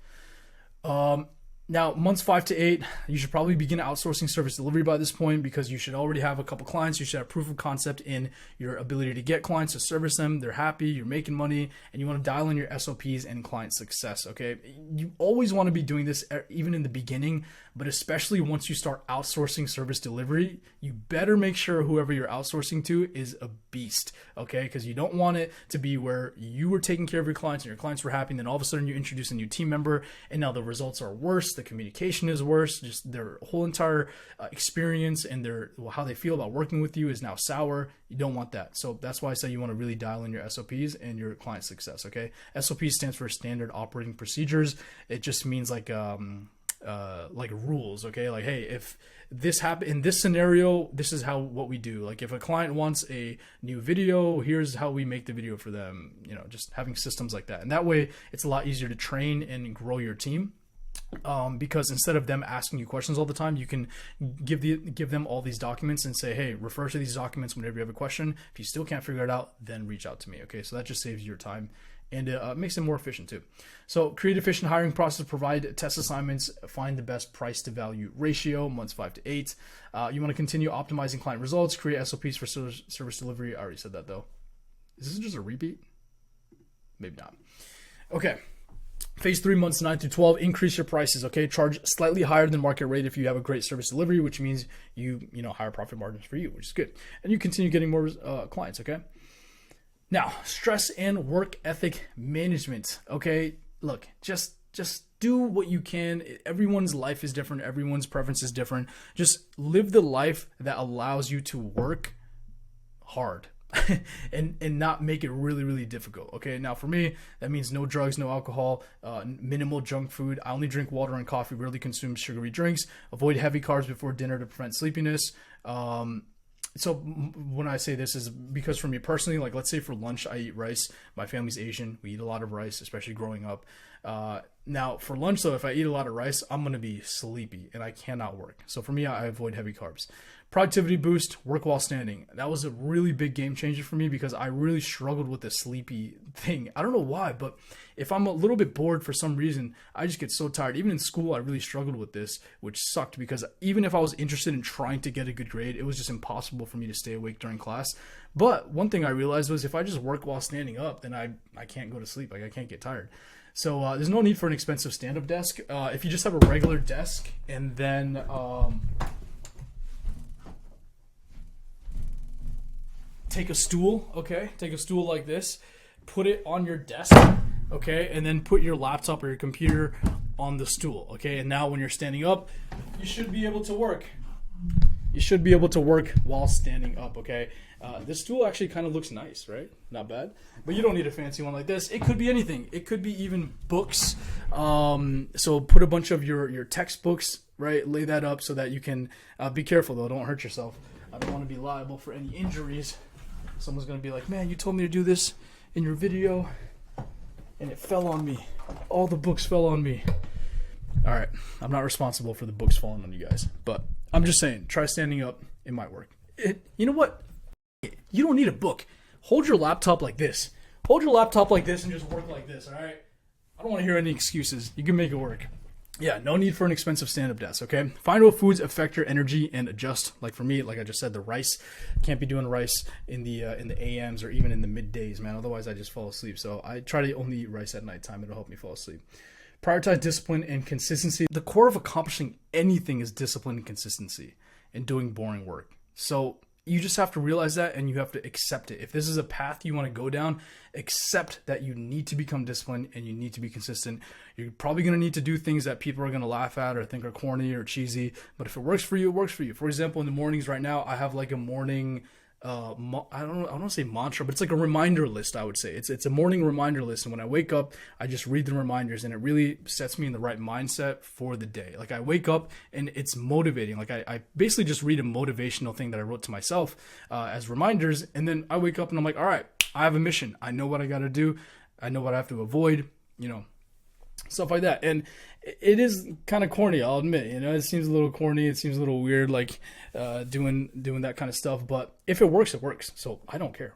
Now, months 5 to 8, you should probably begin outsourcing service delivery by this point because you should already have a couple clients. You should have proof of concept in your ability to get clients, to service them. They're happy, you're making money, and you want to dial in your SOPs and client success, okay? You always want to be doing this even in the beginning, but especially once you start outsourcing service delivery, you better make sure whoever you're outsourcing to is a beast, okay? Because you don't want it to be where you were taking care of your clients and your clients were happy, and then all of a sudden you introduce a new team member and now the results are worse, the communication is worse, just their whole entire experience and how they feel about working with you is now sour. You don't want that. So that's why I say you want to really dial in your SOPs and your client success, okay? SOP stands for standard operating procedures. It just means like rules, okay? Like, hey, if this happen in this scenario, this is what we do. Like if a client wants a new video, here's how we make the video for them, just having systems like that. And that way it's a lot easier to train and grow your team. Because instead of them asking you questions all the time, you can give them all these documents and say, hey, refer to these documents whenever you have a question. If you still can't figure it out, then reach out to me. Okay, so that just saves your time and it makes it more efficient too. So create efficient hiring process, provide test assignments, find the best price to value ratio, months 5 to 8. You want to continue optimizing client results, create SOPs for service delivery. I already said that though. Is this just a repeat? Maybe not. Okay. Phase 3, months 9 through 12, increase your prices, okay? Charge slightly higher than market rate if you have a great service delivery, which means higher profit margins for you, which is good. And you continue getting more clients, okay? Now, stress and work ethic management, okay? Look, just do what you can. Everyone's life is different. Everyone's preference is different. Just live the life that allows you to work hard. and not make it really, really difficult. Okay. Now for me, that means no drugs, no alcohol, minimal junk food. I only drink water and coffee, rarely consume sugary drinks, avoid heavy carbs before dinner to prevent sleepiness. So when I say this is because for me personally, like let's say for lunch, I eat rice. My family's Asian. We eat a lot of rice, especially growing up. Now for lunch though, if I eat a lot of rice, I'm going to be sleepy and I cannot work. So for me, I avoid heavy carbs. Productivity boost, work while standing. That was a really big game changer for me because I really struggled with the sleepy thing. I don't know why, but if I'm a little bit bored for some reason, I just get so tired. Even in school, I really struggled with this, which sucked because even if I was interested in trying to get a good grade, it was just impossible for me to stay awake during class. But one thing I realized was if I just work while standing up, then I can't go to sleep. Like I can't get tired. So there's no need for an expensive stand-up desk. If you just have a regular desk and then take a stool, okay? Take a stool like this, put it on your desk, okay? And then put your laptop or your computer on the stool, okay? And now when you're standing up, you should be able to work. You should be able to work while standing up, okay? This stool actually kind of looks nice, right? Not bad. But you don't need a fancy one like this. It could be anything. It could be even books. So put a bunch of your textbooks, right? Lay that up so that you can be careful, though. Don't hurt yourself. I don't want to be liable for any injuries. Someone's going to be like, man, you told me to do this in your video, and it fell on me. All the books fell on me. All right. I'm not responsible for the books falling on you guys, but I'm just saying, try standing up. It might work. You know what? You don't need a book. Hold your laptop like this. Hold your laptop like this and just work like this, all right? I don't want to hear any excuses. You can make it work. Yeah, no need for an expensive stand-up desk, okay? Find what foods affect your energy and adjust. Like for me, like I just said, the rice. Can't be doing rice in the AMs or even in the middays, man. Otherwise, I just fall asleep. So I try to only eat rice at nighttime. It'll help me fall asleep. Prioritize discipline and consistency. The core of accomplishing anything is discipline and consistency and doing boring work. So you just have to realize that and you have to accept it. If this is a path you want to go down, accept that you need to become disciplined and you need to be consistent. You're probably going to need to do things that people are going to laugh at or think are corny or cheesy. But if it works for you, it works for you. For example, in the mornings right now, I have like a morning I don't want to say mantra, but it's like a reminder list. I would say it's a morning reminder list. And when I wake up, I just read the reminders and it really sets me in the right mindset for the day. Like I wake up and it's motivating. Like I basically just read a motivational thing that I wrote to myself as reminders. And then I wake up and I'm like, all right, I have a mission. I know what I got to do. I know what I have to avoid, stuff like that. And it is kind of corny, I'll admit. It seems a little corny. It seems a little weird, like doing that kind of stuff. But if it works, it works. So I don't care.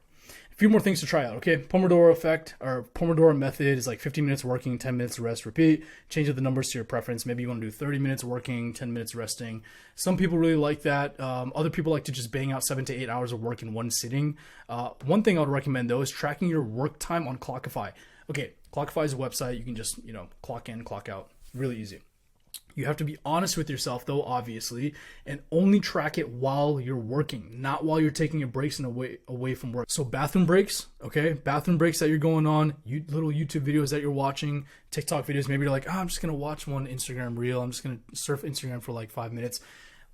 A few more things to try out, okay? Pomodoro effect or Pomodoro method is like 15 minutes working, 10 minutes rest, repeat. Change the numbers to your preference. Maybe you want to do 30 minutes working, 10 minutes resting. Some people really like that. Other people like to just bang out 7 to 8 hours of work in one sitting. One thing I would recommend, though, is tracking your work time on Clockify. Okay, Clockify is a website. You can just, clock in, clock out. Really easy. You have to be honest with yourself, though, obviously, and only track it while you're working, not while you're taking your breaks and away from work. So bathroom breaks, okay? Bathroom breaks that you're going on, little YouTube videos that you're watching, TikTok videos. Maybe you're like, I'm just going to watch one Instagram reel. I'm just going to surf Instagram for like 5 minutes.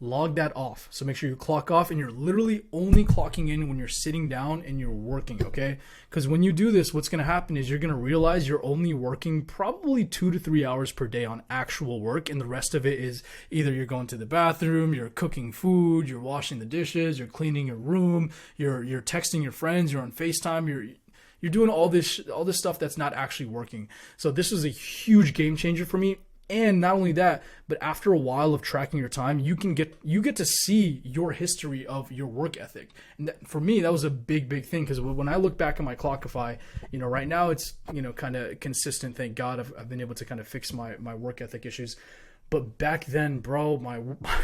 Log that off. So make sure you clock off, and you're literally only clocking in when you're sitting down and you're working, okay? Because when you do this, what's going to happen is you're going to realize you're only working probably 2 to 3 hours per day on actual work, and the rest of it is either you're going to the bathroom, you're cooking food, you're washing the dishes, you're cleaning your room, you're texting your friends, you're on FaceTime, you're doing all this stuff that's not actually working. So this is a huge game changer for me. And not only that, but after a while of tracking your time, you get to see your history of your work ethic. And for me, that was a big thing, because when I look back at my Clockify, right now it's kind of consistent. Thank God I've been able to kind of fix my work ethic issues. But back then, bro, my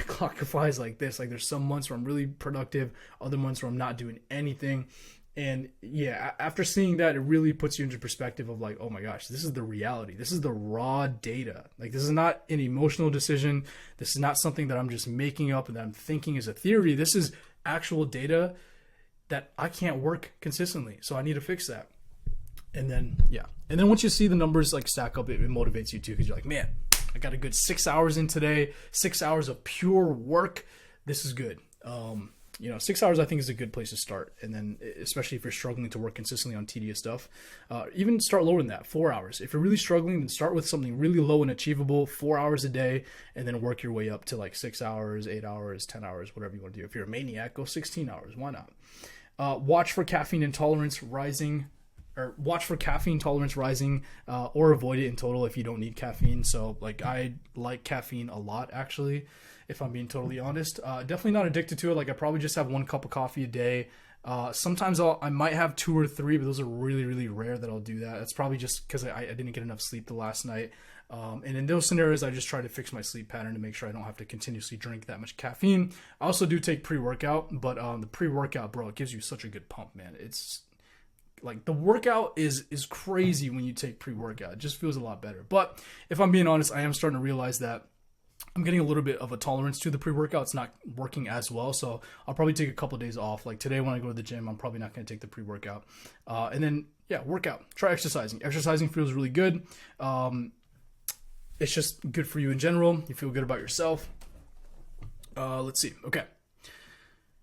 Clockify is like this. Like, there's some months where I'm really productive, other months where I'm not doing anything. And yeah, after seeing that, it really puts you into perspective of like, oh my gosh, this is the reality. This is the raw data. Like, this is not an emotional decision. This is not something that I'm just making up and that I'm thinking is a theory. This is actual data that I can't work consistently. So I need to fix that. And then, yeah. And then once you see the numbers like stack up, it motivates you too, because you're like, man, I got a good 6 hours in today, 6 hours of pure work. This is good. 6 hours I think is a good place to start. And then especially if you're struggling to work consistently on tedious stuff, even start lower than that, 4 hours. If you're really struggling, then start with something really low and achievable, 4 hours a day, and then work your way up to like 6 hours, 8 hours, 10 hours, whatever you want to do. If you're a maniac, go 16 hours. Why not? Watch for caffeine intolerance rising. Or watch for caffeine tolerance rising, or avoid it in total if you don't need caffeine. So like, I like caffeine a lot, actually, if I'm being totally honest. Definitely not addicted to it. Like, I probably just have 1 cup of coffee a day. Sometimes I might have 2 or 3, but those are really rare that I'll do that. That's probably just because I didn't get enough sleep the last night. And in those scenarios, I just try to fix my sleep pattern to make sure I don't have to continuously drink that much caffeine. I also do take pre-workout, but the pre-workout, bro, it gives you such a good pump, man. It's like, the workout is crazy when you take pre-workout. It just feels a lot better. But if I'm being honest, I am starting to realize that I'm getting a little bit of a tolerance to the pre-workout. It's not working as well. So I'll probably take a couple of days off. Like today when I go to the gym, I'm probably not going to take the pre-workout. And then, yeah, workout. Try exercising. Exercising feels really good. It's just good for you in general. You feel good about yourself. Let's see. Okay.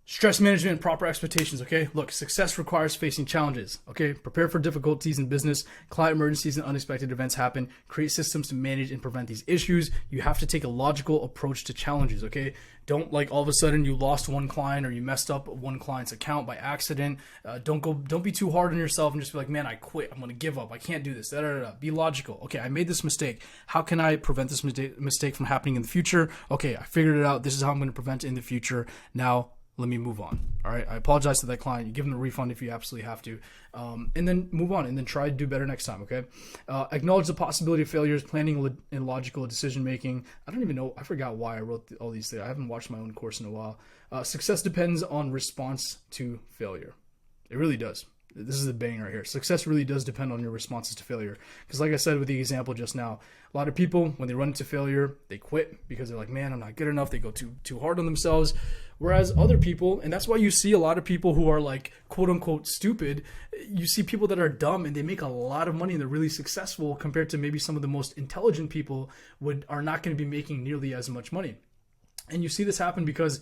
Stress management and proper expectations, okay? Look, success requires facing challenges, okay? Prepare for difficulties in business. Client emergencies and unexpected events happen. Create systems to manage and prevent these issues. You have to take a logical approach to challenges, okay? Don't like all of a sudden you lost one client or you messed up one client's account by accident. Don't be too hard on yourself and just be like, man, I quit. I'm going to give up. I can't do this. Be logical. Okay, I made this mistake. How can I prevent this mistake from happening in the future? Okay, I figured it out. This is how I'm going to prevent it in the future. Now, let me move on. All right. I apologize to that client. You give them a refund if you absolutely have to. And then move on and then try to do better next time. Okay. Acknowledge the possibility of failures, planning and logical decision making. I don't even know. I forgot why I wrote all these things. I haven't watched my own course in a while. Success depends on response to failure. It really does. This is a banger right here. Success really does depend on your responses to failure. Because like I said with the example just now, a lot of people, when they run into failure, they quit because they're like, man, I'm not good enough. They go too hard on themselves. Whereas other people, and that's why you see a lot of people who are like, quote unquote, stupid. You see people that are dumb and they make a lot of money and they're really successful compared to maybe some of the most intelligent people are not going to be making nearly as much money. And you see this happen because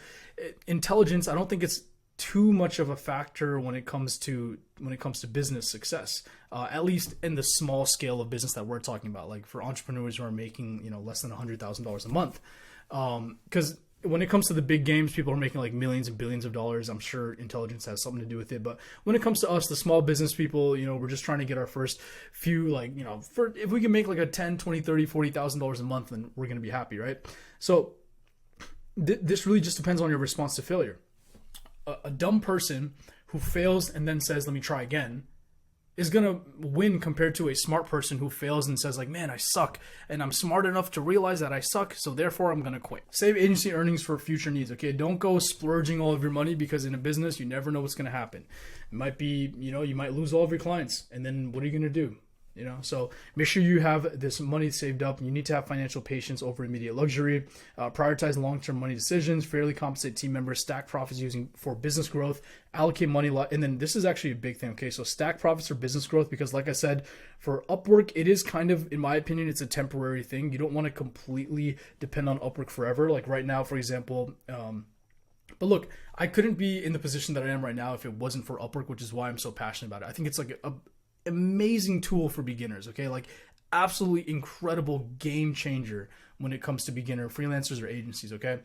intelligence, I don't think it's too much of a factor when it comes to business success, at least in the small scale of business that we're talking about, like for entrepreneurs who are making less than $100,000 a month. Because when it comes to the big games, people are making like millions and billions of dollars. I'm sure intelligence has something to do with it. But when it comes to us, the small business people, we're just trying to get our first few, if we can make like a $10, $20, $30, $40,000 a month, then we're going to be happy, right? So this really just depends on your response to failure. A dumb person who fails and then says, let me try again, is going to win compared to a smart person who fails and says like, man, I suck and I'm smart enough to realize that I suck, so therefore I'm going to quit. Save agency earnings for future needs, okay? Don't go splurging all of your money, because in a business, you never know what's going to happen. It might be, you might lose all of your clients, and then what are you going to do? So make sure you have this money saved up. You need to have financial patience over immediate luxury, prioritize long-term money decisions, fairly compensate team members, stack profits using for business growth, allocate money. And then this is actually a big thing. Okay. So stack profits for business growth, because like I said, for Upwork, it is kind of, in my opinion, it's a temporary thing. You don't want to completely depend on Upwork forever. Like right now, for example, but look, I couldn't be in the position that I am right now if it wasn't for Upwork, which is why I'm so passionate about it. I think it's like a amazing tool for beginners. Okay, like absolutely incredible game changer when it comes to beginner freelancers or agencies. Okay,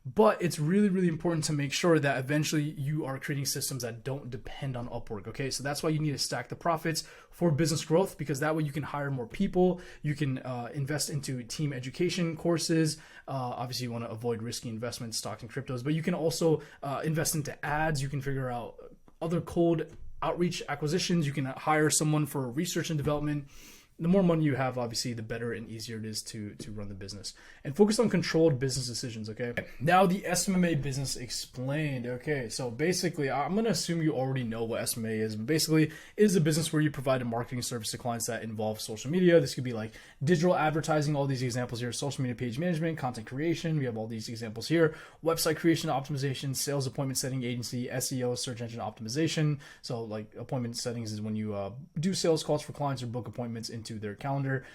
but it's really, really important to make sure that eventually you are creating systems that don't depend on Upwork. Okay, so that's why you need to stack the profits for business growth, because that way you can hire more people. You can invest into team education courses. Obviously, you want to avoid risky investments, stocks and cryptos, but you can also invest into ads. You can figure out other cold outreach acquisitions. You can hire someone for research and development. The more money you have, obviously, the better and easier it is to run the business. And focus on controlled business decisions, okay? Now, the SMMA business explained. Okay, so basically, I'm going to assume you already know what SMMA is. But basically, it is a business where you provide a marketing service to clients that involve social media. This could be like digital advertising, all these examples here, social media page management, content creation. We have all these examples here. Website creation, optimization, sales appointment setting agency, SEO, search engine optimization. So like appointment settings is when you do sales calls for clients or book appointments into their calendar.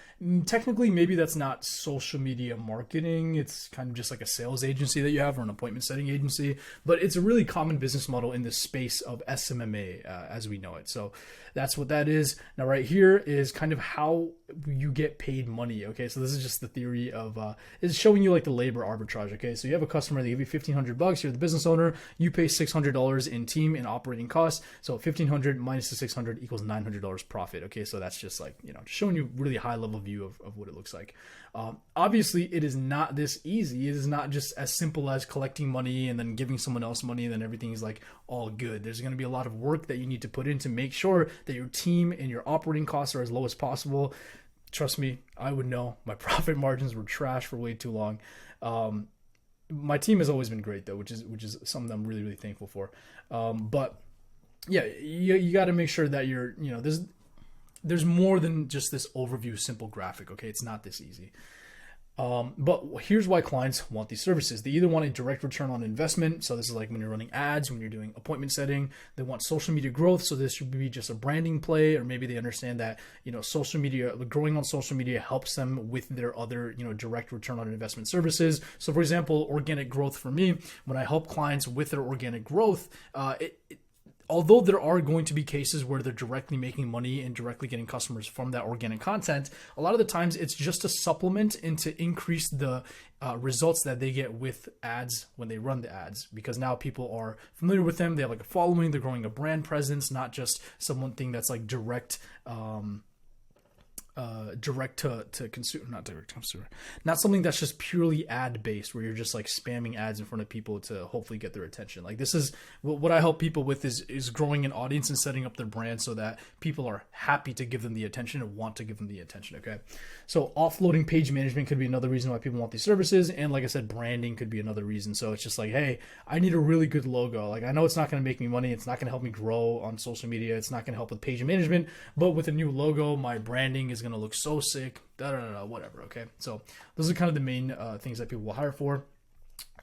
Technically, maybe that's not social media marketing. It's kind of just like a sales agency that you have, or an appointment setting agency, but it's a really common business model in the space of SMMA as we know it. So that's what that is. Now, right here is kind of how you get paid money. Okay, so this is just the theory of it's showing you like the labor arbitrage. Okay, so you have a customer, they give you $1,500. You're the business owner. You pay $600 in team and operating costs. So $1,500 minus the $600 equals $900 profit. Okay, so that's just like, just showing you really high level view of what it looks like. Obviously, it is not this easy. It is not just as simple as collecting money and then giving someone else money and then everything is like all good. There's going to be a lot of work that you need to put in to make sure that your team and your operating costs are as low as possible. Trust me, I would know. My profit margins were trash for way too long. My team has always been great though, which is something I'm really, really thankful for. But yeah, you got to make sure that you're, there's more than just this overview simple graphic. Okay, it's not this easy. But here's why clients want these services. They either want a direct return on investment. So this is like when you're running ads, when you're doing appointment setting. They want social media growth. So this should be just a branding play, or maybe they understand that, social media, growing on social media helps them with their other, direct return on investment services. So for example, organic growth for me, when I help clients with their organic growth, although there are going to be cases where they're directly making money and directly getting customers from that organic content, a lot of the times it's just a supplement and to increase the results that they get with ads when they run the ads, because now people are familiar with them. They have like a following, they're growing a brand presence, not just something that's like direct to consumer, not direct to consumer, not something that's just purely ad based where you're just like spamming ads in front of people to hopefully get their attention. Like this is what I help people with is growing an audience and setting up their brand so that people are happy to give them the attention and want to give them the attention. Okay, so offloading page management could be another reason why people want these services, and like I said, branding could be another reason. So it's just like, hey, I need a really good logo. Like I know it's not going to make me money, it's not going to help me grow on social media, it's not going to help with page management, but with a new logo, my branding is going to look so sick, whatever. Okay, so those are kind of the main things that people will hire for.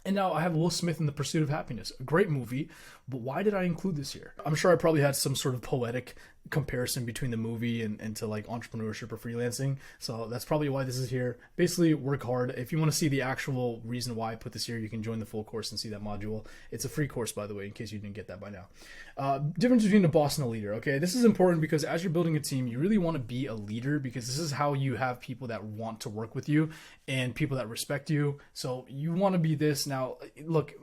And now I have Will Smith in The Pursuit of Happiness, a great movie, but why did I include this here? I'm sure I probably had some sort of poetic comparison between the movie and to like entrepreneurship or freelancing, so that's probably why this is here. Basically, work hard. If you want to see the actual reason why I put this here, you can join the full course and see that module. It's a free course, by the way, in case you didn't get that by now. Difference between a boss and a leader. Okay, this is important because as you're building a team, you really want to be a leader, because this is how you have people that want to work with you and people that respect you. So you want to be this. Now, look,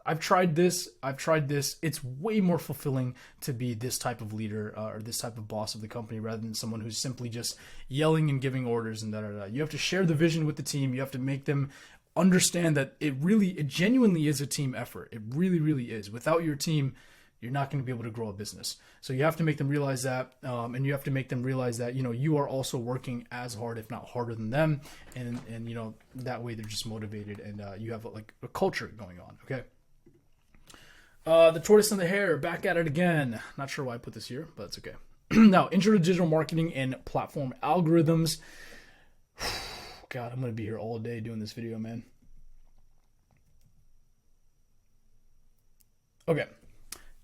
I've tried this. It's way more fulfilling to be this type of leader or this type of boss of the company rather than someone who's simply just yelling and giving orders and You have to share the vision with the team. You have to make them understand that it genuinely is a team effort. It really, really is. Without your team, you're not going to be able to grow a business. So you have to make them realize that, and you have to make them realize that, you are also working as hard, if not harder than them. And that way they're just motivated, and you have like a culture going on. Okay. The tortoise and the hare, back at it again. Not sure why I put this here, but it's okay. Now, intro to digital marketing and platform algorithms. God, I'm going to be here all day doing this video, man. Okay.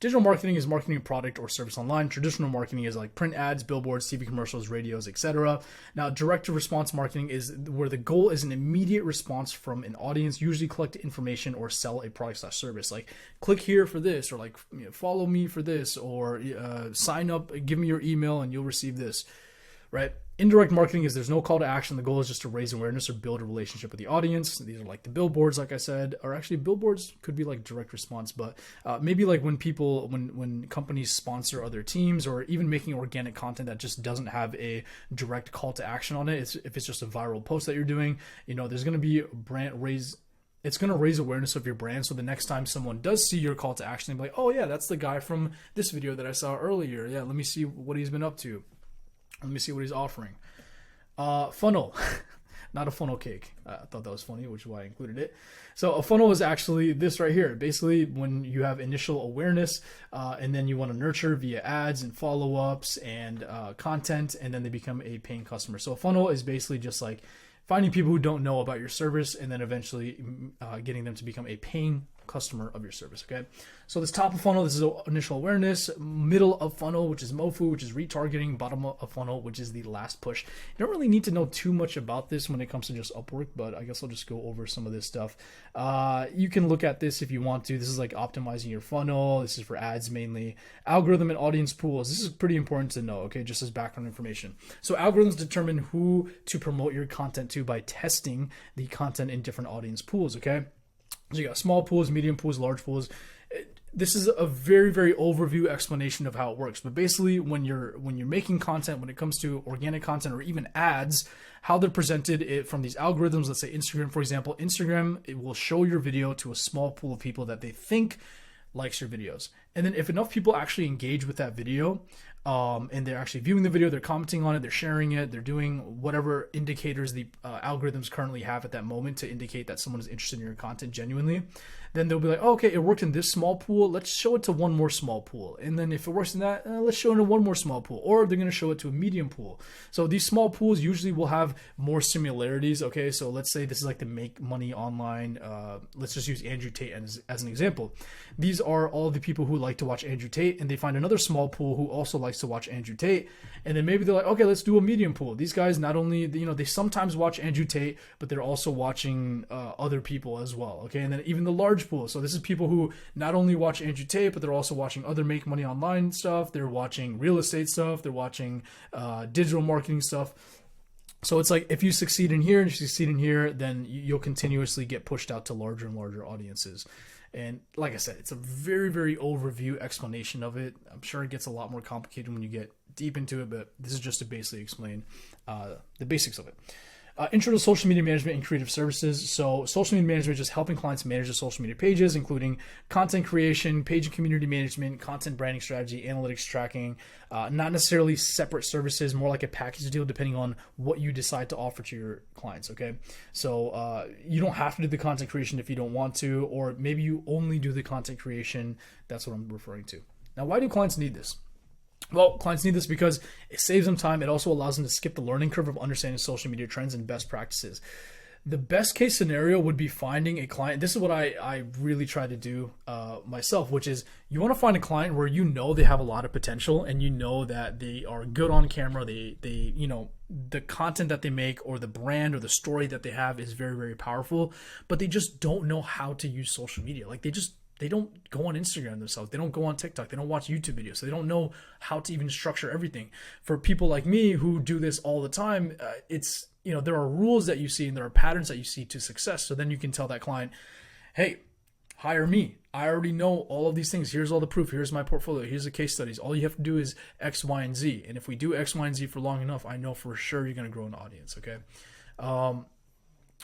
Digital marketing is marketing a product or service online. Traditional marketing is like print ads, billboards, TV commercials, radios, etc. Now, direct to response marketing is where the goal is an immediate response from an audience, usually collect information or sell a product/service. Like, click here for this, or like, follow me for this, or sign up, give me your email, and you'll receive this, right? Indirect marketing is there's no call to action. The goal is just to raise awareness or build a relationship with the audience. These are like the billboards, like I said, or actually billboards could be like direct response, but maybe like when companies sponsor other teams, or even making organic content that just doesn't have a direct call to action on it. If it's just a viral post that you're doing, there's going to be it's going to raise awareness of your brand. So the next time someone does see your call to action, they'll be like, oh yeah, that's the guy from this video that I saw earlier. Yeah, let me see what he's been up to. Let me see what he's offering. Funnel, not a funnel cake. I thought that was funny, which is why I included it. So a funnel is actually this right here. Basically, when you have initial awareness and then you want to nurture via ads and follow-ups and content, and then they become a paying customer. So a funnel is basically just like finding people who don't know about your service and then eventually getting them to become a paying customer of your service. Okay, so this top of funnel, this is initial awareness. Middle of funnel, which is MOFU, which is retargeting. Bottom of funnel, which is the last push. You don't really need to know too much about this when it comes to just Upwork, but I guess I'll just go over some of this stuff. You can look at this if you want to. This is like optimizing your funnel. This is for ads mainly. Algorithm and audience pools. This is pretty important to know, okay, just as background information. So algorithms determine who to promote your content to by testing the content in different audience pools, okay? So you got small pools, medium pools, large pools. This is a very, very overview explanation of how it works. But basically, when you're making content, when it comes to organic content or even ads, how they're presented from these algorithms, let's say Instagram, for example, Instagram, it will show your video to a small pool of people that they think likes your videos. And then if enough people actually engage with that video, and they're actually viewing the video, they're commenting on it, they're sharing it, they're doing whatever indicators the algorithms currently have at that moment to indicate that someone is interested in your content genuinely, then they'll be like, oh, okay, it worked in this small pool, let's show it to one more small pool. And then if it works in that, let's show it to one more small pool. Or they're going to show it to a medium pool. So these small pools usually will have more similarities, okay? So let's say this is like the make money online. Let's just use Andrew Tate as an example. These are all the people who like to watch Andrew Tate, and they find another small pool who also likes to watch Andrew Tate. And then maybe they're like, okay, let's do a medium pool. These guys not only, they sometimes watch Andrew Tate, but they're also watching other people as well, okay? And then even the large pool. So this is people who not only watch Andrew Tate, but they're also watching other make money online stuff. They're watching real estate stuff. They're watching digital marketing stuff. So it's like if you succeed in here and you succeed in here, then you'll continuously get pushed out to larger and larger audiences. And like I said, it's a very, very overview explanation of it. I'm sure it gets a lot more complicated when you get deep into it, but this is just to basically explain the basics of it. Intro to social media management and creative services. So social media management is just helping clients manage their social media pages, including content creation, page and community management, content branding strategy, analytics tracking, not necessarily separate services, more like a package deal depending on what you decide to offer to your clients, okay? So you don't have to do the content creation if you don't want to, or maybe you only do the content creation. That's what I'm referring to. Now, why do clients need this? Well, clients need this because it saves them time. It also allows them to skip the learning curve of understanding social media trends and best practices. The best case scenario would be finding a client. This is what I really try to do myself, which is you want to find a client where you know they have a lot of potential and you know that they are good on camera. They the content that they make or the brand or the story that they have is very, very powerful, but they just don't know how to use social media. Like they don't go on Instagram themselves. They don't go on TikTok. They don't watch YouTube videos. So they don't know how to even structure everything. For people like me who do this all the time, it's, there are rules that you see and there are patterns that you see to success. So then you can tell that client, hey, hire me. I already know all of these things. Here's all the proof. Here's my portfolio. Here's the case studies. All you have to do is X, Y, and Z. And if we do X, Y, and Z for long enough, I know for sure you're going to grow an audience, okay?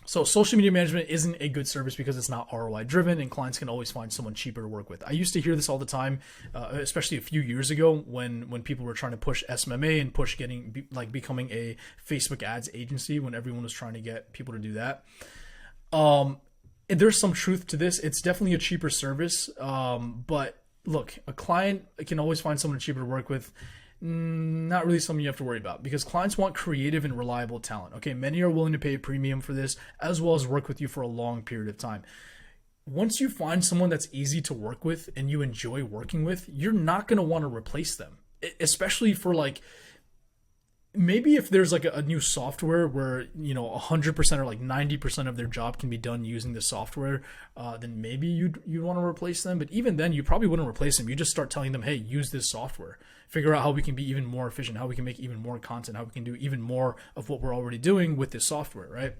So social media management isn't a good service because it's not ROI driven and clients can always find someone cheaper to work with. I used to hear this all the time, especially a few years ago when people were trying to push SMMA and push becoming a Facebook ads agency when everyone was trying to get people to do that. And there's some truth to this. It's definitely a cheaper service. But look, a client can always find someone cheaper to work with. not really something you have to worry about, because clients want creative and reliable talent. Okay, many are willing to pay a premium for this, as well as work with you for a long period of time. Once you find someone that's easy to work with and you enjoy working with, you're not going to want to replace them, especially for like, maybe if there's like a new software where 100% or like 90% of their job can be done using the software, then maybe you'd want to replace them. But even then, you probably wouldn't replace them. You just start telling them, hey, use this software, figure out how we can be even more efficient, how we can make even more content, how we can do even more of what we're already doing with this software, right?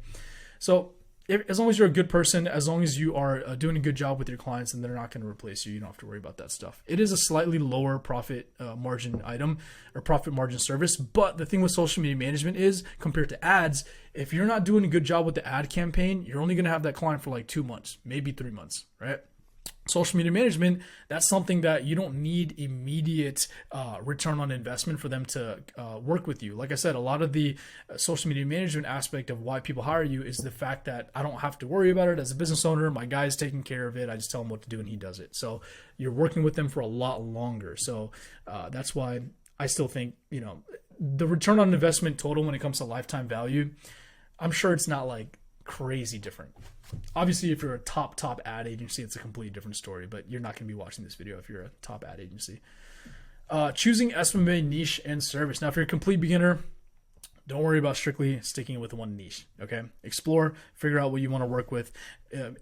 So as long as you're a good person, as long as you are doing a good job with your clients, and they're not going to replace you, you don't have to worry about that stuff. It is a slightly lower profit margin item or profit margin service. But the thing with social media management is, compared to ads, if you're not doing a good job with the ad campaign, you're only going to have that client for like 2 months, maybe 3 months, right? Social media management, that's something that you don't need immediate return on investment for them to work with you. Like I said, a lot of the social media management aspect of why people hire you is the fact that I don't have to worry about it as a business owner. My guy's taking care of it. I just tell him what to do and he does it. So you're working with them for a lot longer. So that's why I still think, the return on investment total when it comes to lifetime value, I'm sure it's not like crazy different. Obviously, if you're a top ad agency, it's a completely different story, but you're not going to be watching this video if you're a top ad agency. Choosing SMMA niche and service. Now, if you're a complete beginner, don't worry about strictly sticking with one niche, okay? Explore, figure out what you want to work with.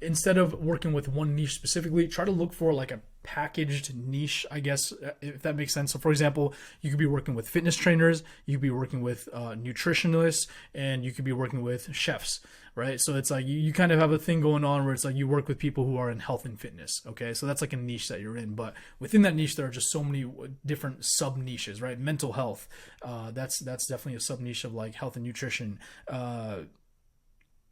Instead of working with one niche specifically, try to look for like a packaged niche, I guess, if that makes sense. So for example, you could be working with fitness trainers, you could be working with nutritionists, and you could be working with chefs, right? So it's like you kind of have a thing going on where it's like you work with people who are in health and fitness, okay? So that's like a niche that you're in, but within that niche, there are just so many different sub niches, right? Mental health, that's definitely a sub niche of like health and nutrition,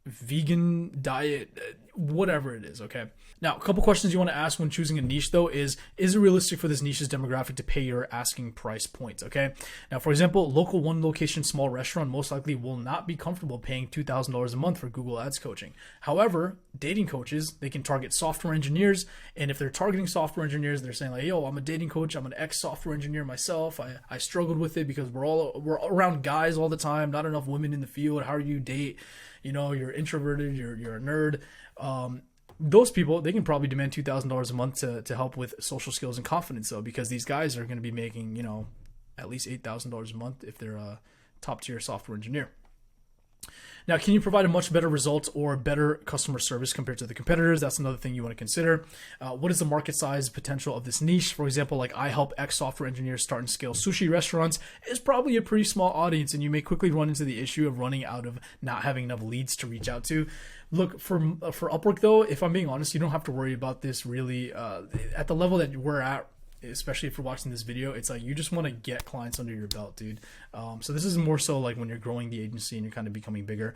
vegan diet, whatever it is, okay? Now, a couple questions you want to ask when choosing a niche, though, is it realistic for this niche's demographic to pay your asking price point, okay? Now, for example, local one location small restaurant most likely will not be comfortable paying $2,000 a month for Google Ads coaching. However, dating coaches, they can target software engineers, and if they're targeting software engineers, they're saying like, yo, I'm a dating coach, I'm an ex-software engineer myself, I struggled with it because we're around guys all the time, not enough women in the field, how do you date? You're introverted, you're a nerd. Those people, they can probably demand $2,000 a month to help with social skills and confidence, though, because these guys are going to be making, at least $8,000 a month if they're a top tier software engineer. Now, can you provide a much better result or better customer service compared to the competitors? That's another thing you want to consider. What is the market size potential of this niche? For example, like I help ex-software engineers start and scale sushi restaurants is probably a pretty small audience, and you may quickly run into the issue of running out of not having enough leads to reach out to. Look, for Upwork, though, if I'm being honest, you don't have to worry about this really at the level that we're at. Especially if you're watching this video, it's like you just want to get clients under your belt, dude. So this is more so like when you're growing the agency and you're kind of becoming bigger.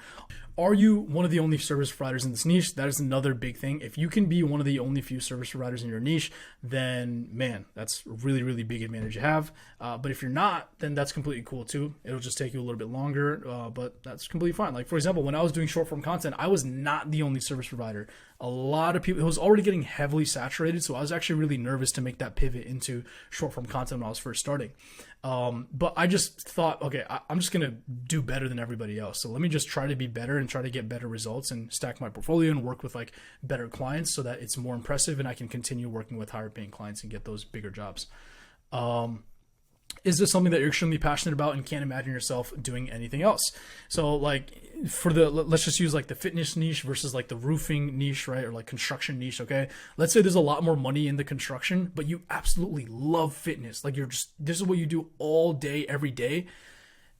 Are you one of the only service providers in this niche? That is another big thing. If you can be one of the only few service providers in your niche, then man, that's a really, really big advantage you have. But if you're not, then that's completely cool too. It'll just take you a little bit longer, but that's completely fine. Like for example, when I was doing short form content, I was not the only service provider. A lot of people, it was already getting heavily saturated. So I was actually really nervous to make that pivot into short form content when I was first starting. But I just thought, okay, I'm just going to do better than everybody else. So let me just try to be better and try to get better results and stack my portfolio and work with like better clients so that it's more impressive and I can continue working with higher paying clients and get those bigger jobs. Is this something that you're extremely passionate about and can't imagine yourself doing anything else? So like let's just use like the fitness niche versus like the roofing niche, right? Or like construction niche. Okay. Let's say there's a lot more money in the construction, but you absolutely love fitness. Like this is what you do all day, every day.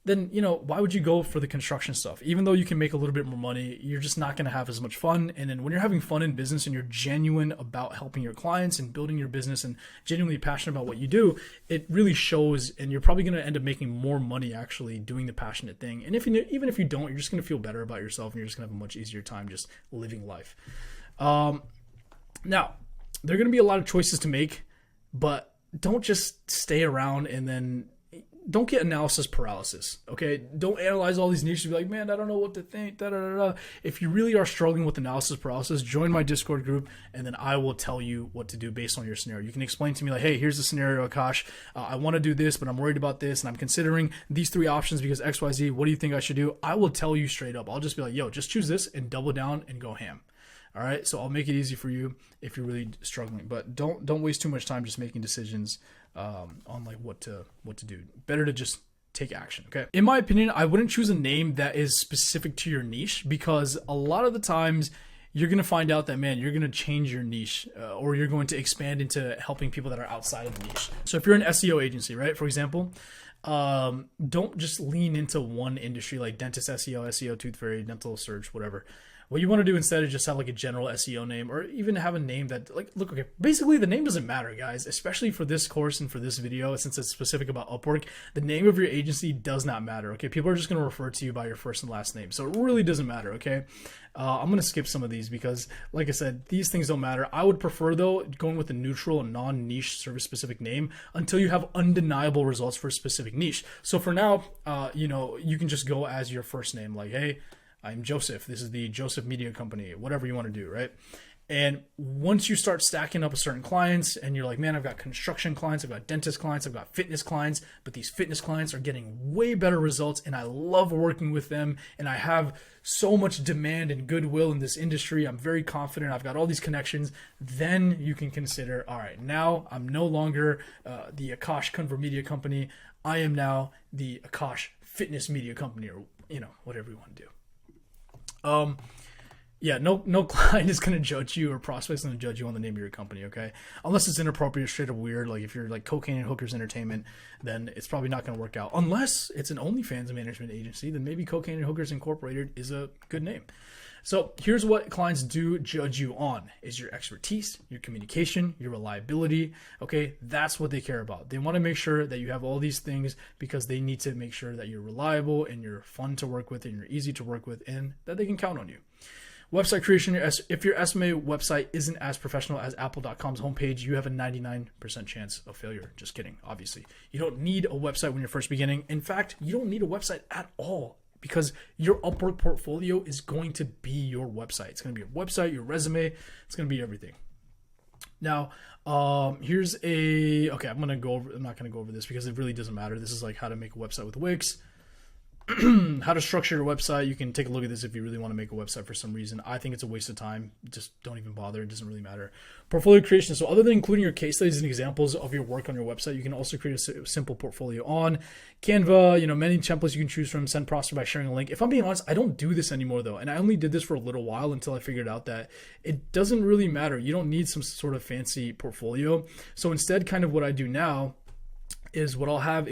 Then, why would you go for the construction stuff? Even though you can make a little bit more money, you're just not going to have as much fun. And then when you're having fun in business and you're genuine about helping your clients and building your business and genuinely passionate about what you do, it really shows, and you're probably going to end up making more money actually doing the passionate thing. And even if you don't, you're just going to feel better about yourself and you're just going to have a much easier time just living life. Now, there are going to be a lot of choices to make, but don't just stay around and then don't get analysis paralysis. Okay, don't analyze all these niches and be like, man, I don't know what to think. Da, da, da, da. If you really are struggling with analysis paralysis, join my Discord group, and then I will tell you what to do based on your scenario. You can explain to me like, hey, here's the scenario, Akash. I want to do this, but I'm worried about this, and I'm considering these 3 options because X, Y, Z. What do you think I should do? I will tell you straight up. I'll just be like, yo, just choose this and double down and go ham. All right, so I'll make it easy for you if you're really struggling, but don't waste too much time just making decisions on like what to do. Better to just take action. Okay. In my opinion, I wouldn't choose a name that is specific to your niche, because a lot of the times you're going to find out that, man, you're going to change your niche or you're going to expand into helping people that are outside of the niche. So if you're an SEO agency, right, for example, don't just lean into one industry like dentist SEO, tooth fairy, dental search, whatever. What you want to do instead is just have like a general SEO name, or even have a name that like, look, okay, basically the name doesn't matter, guys, especially for this course and for this video, since it's specific about Upwork. The name of your agency does not matter. Okay. People are just going to refer to you by your first and last name. So it really doesn't matter. Okay. I'm going to skip some of these because, like I said, these things don't matter. I would prefer, though, going with a neutral and non-niche service specific name until you have undeniable results for a specific niche. So for now, you can just go as your first name, like, hey, I'm Joseph. This is the Joseph Media Company, whatever you want to do, right? And once you start stacking up a certain clients and you're like, man, I've got construction clients, I've got dentist clients, I've got fitness clients, but these fitness clients are getting way better results and I love working with them and I have so much demand and goodwill in this industry. I'm very confident. I've got all these connections. Then you can consider, all right, now I'm no longer the Akash Convert Media Company. I am now the Akash Fitness Media Company, or, whatever you want to do. No client is going to judge you, or prospect's going to judge you on the name of your company, okay? Unless it's inappropriate, straight up weird. Like if you're like Cocaine and Hookers Entertainment, then it's probably not going to work out. Unless it's an OnlyFans management agency, then maybe Cocaine and Hookers Incorporated is a good name. So here's what clients do judge you on: is your expertise, your communication, your reliability. Okay, that's what they care about. They want to make sure that you have all these things because they need to make sure that you're reliable and you're fun to work with and you're easy to work with and that they can count on you. Website creation: if your SMMA website isn't as professional as Apple.com's homepage, you have a 99% chance of failure. Just kidding, obviously. You don't need a website when you're first beginning. In fact, you don't need a website at all, because your Upwork portfolio is going to be your website. It's going to be your website, your resume. It's going to be everything. Now, here's I'm not going to go over this because it really doesn't matter. This is like how to make a website with Wix. How to structure your website. You can take a look at this if you really want to make a website for some reason. I think it's a waste of time. Just don't even bother. It doesn't really matter. Portfolio creation. So other than including your case studies and examples of your work on your website, you can also create a simple portfolio on Canva. Many templates you can choose from. Send prospect by sharing a link. If I'm being honest, I don't do this anymore though. And I only did this for a little while until I figured out that it doesn't really matter. You don't need some sort of fancy portfolio. So instead, kind of what I do now is I'll have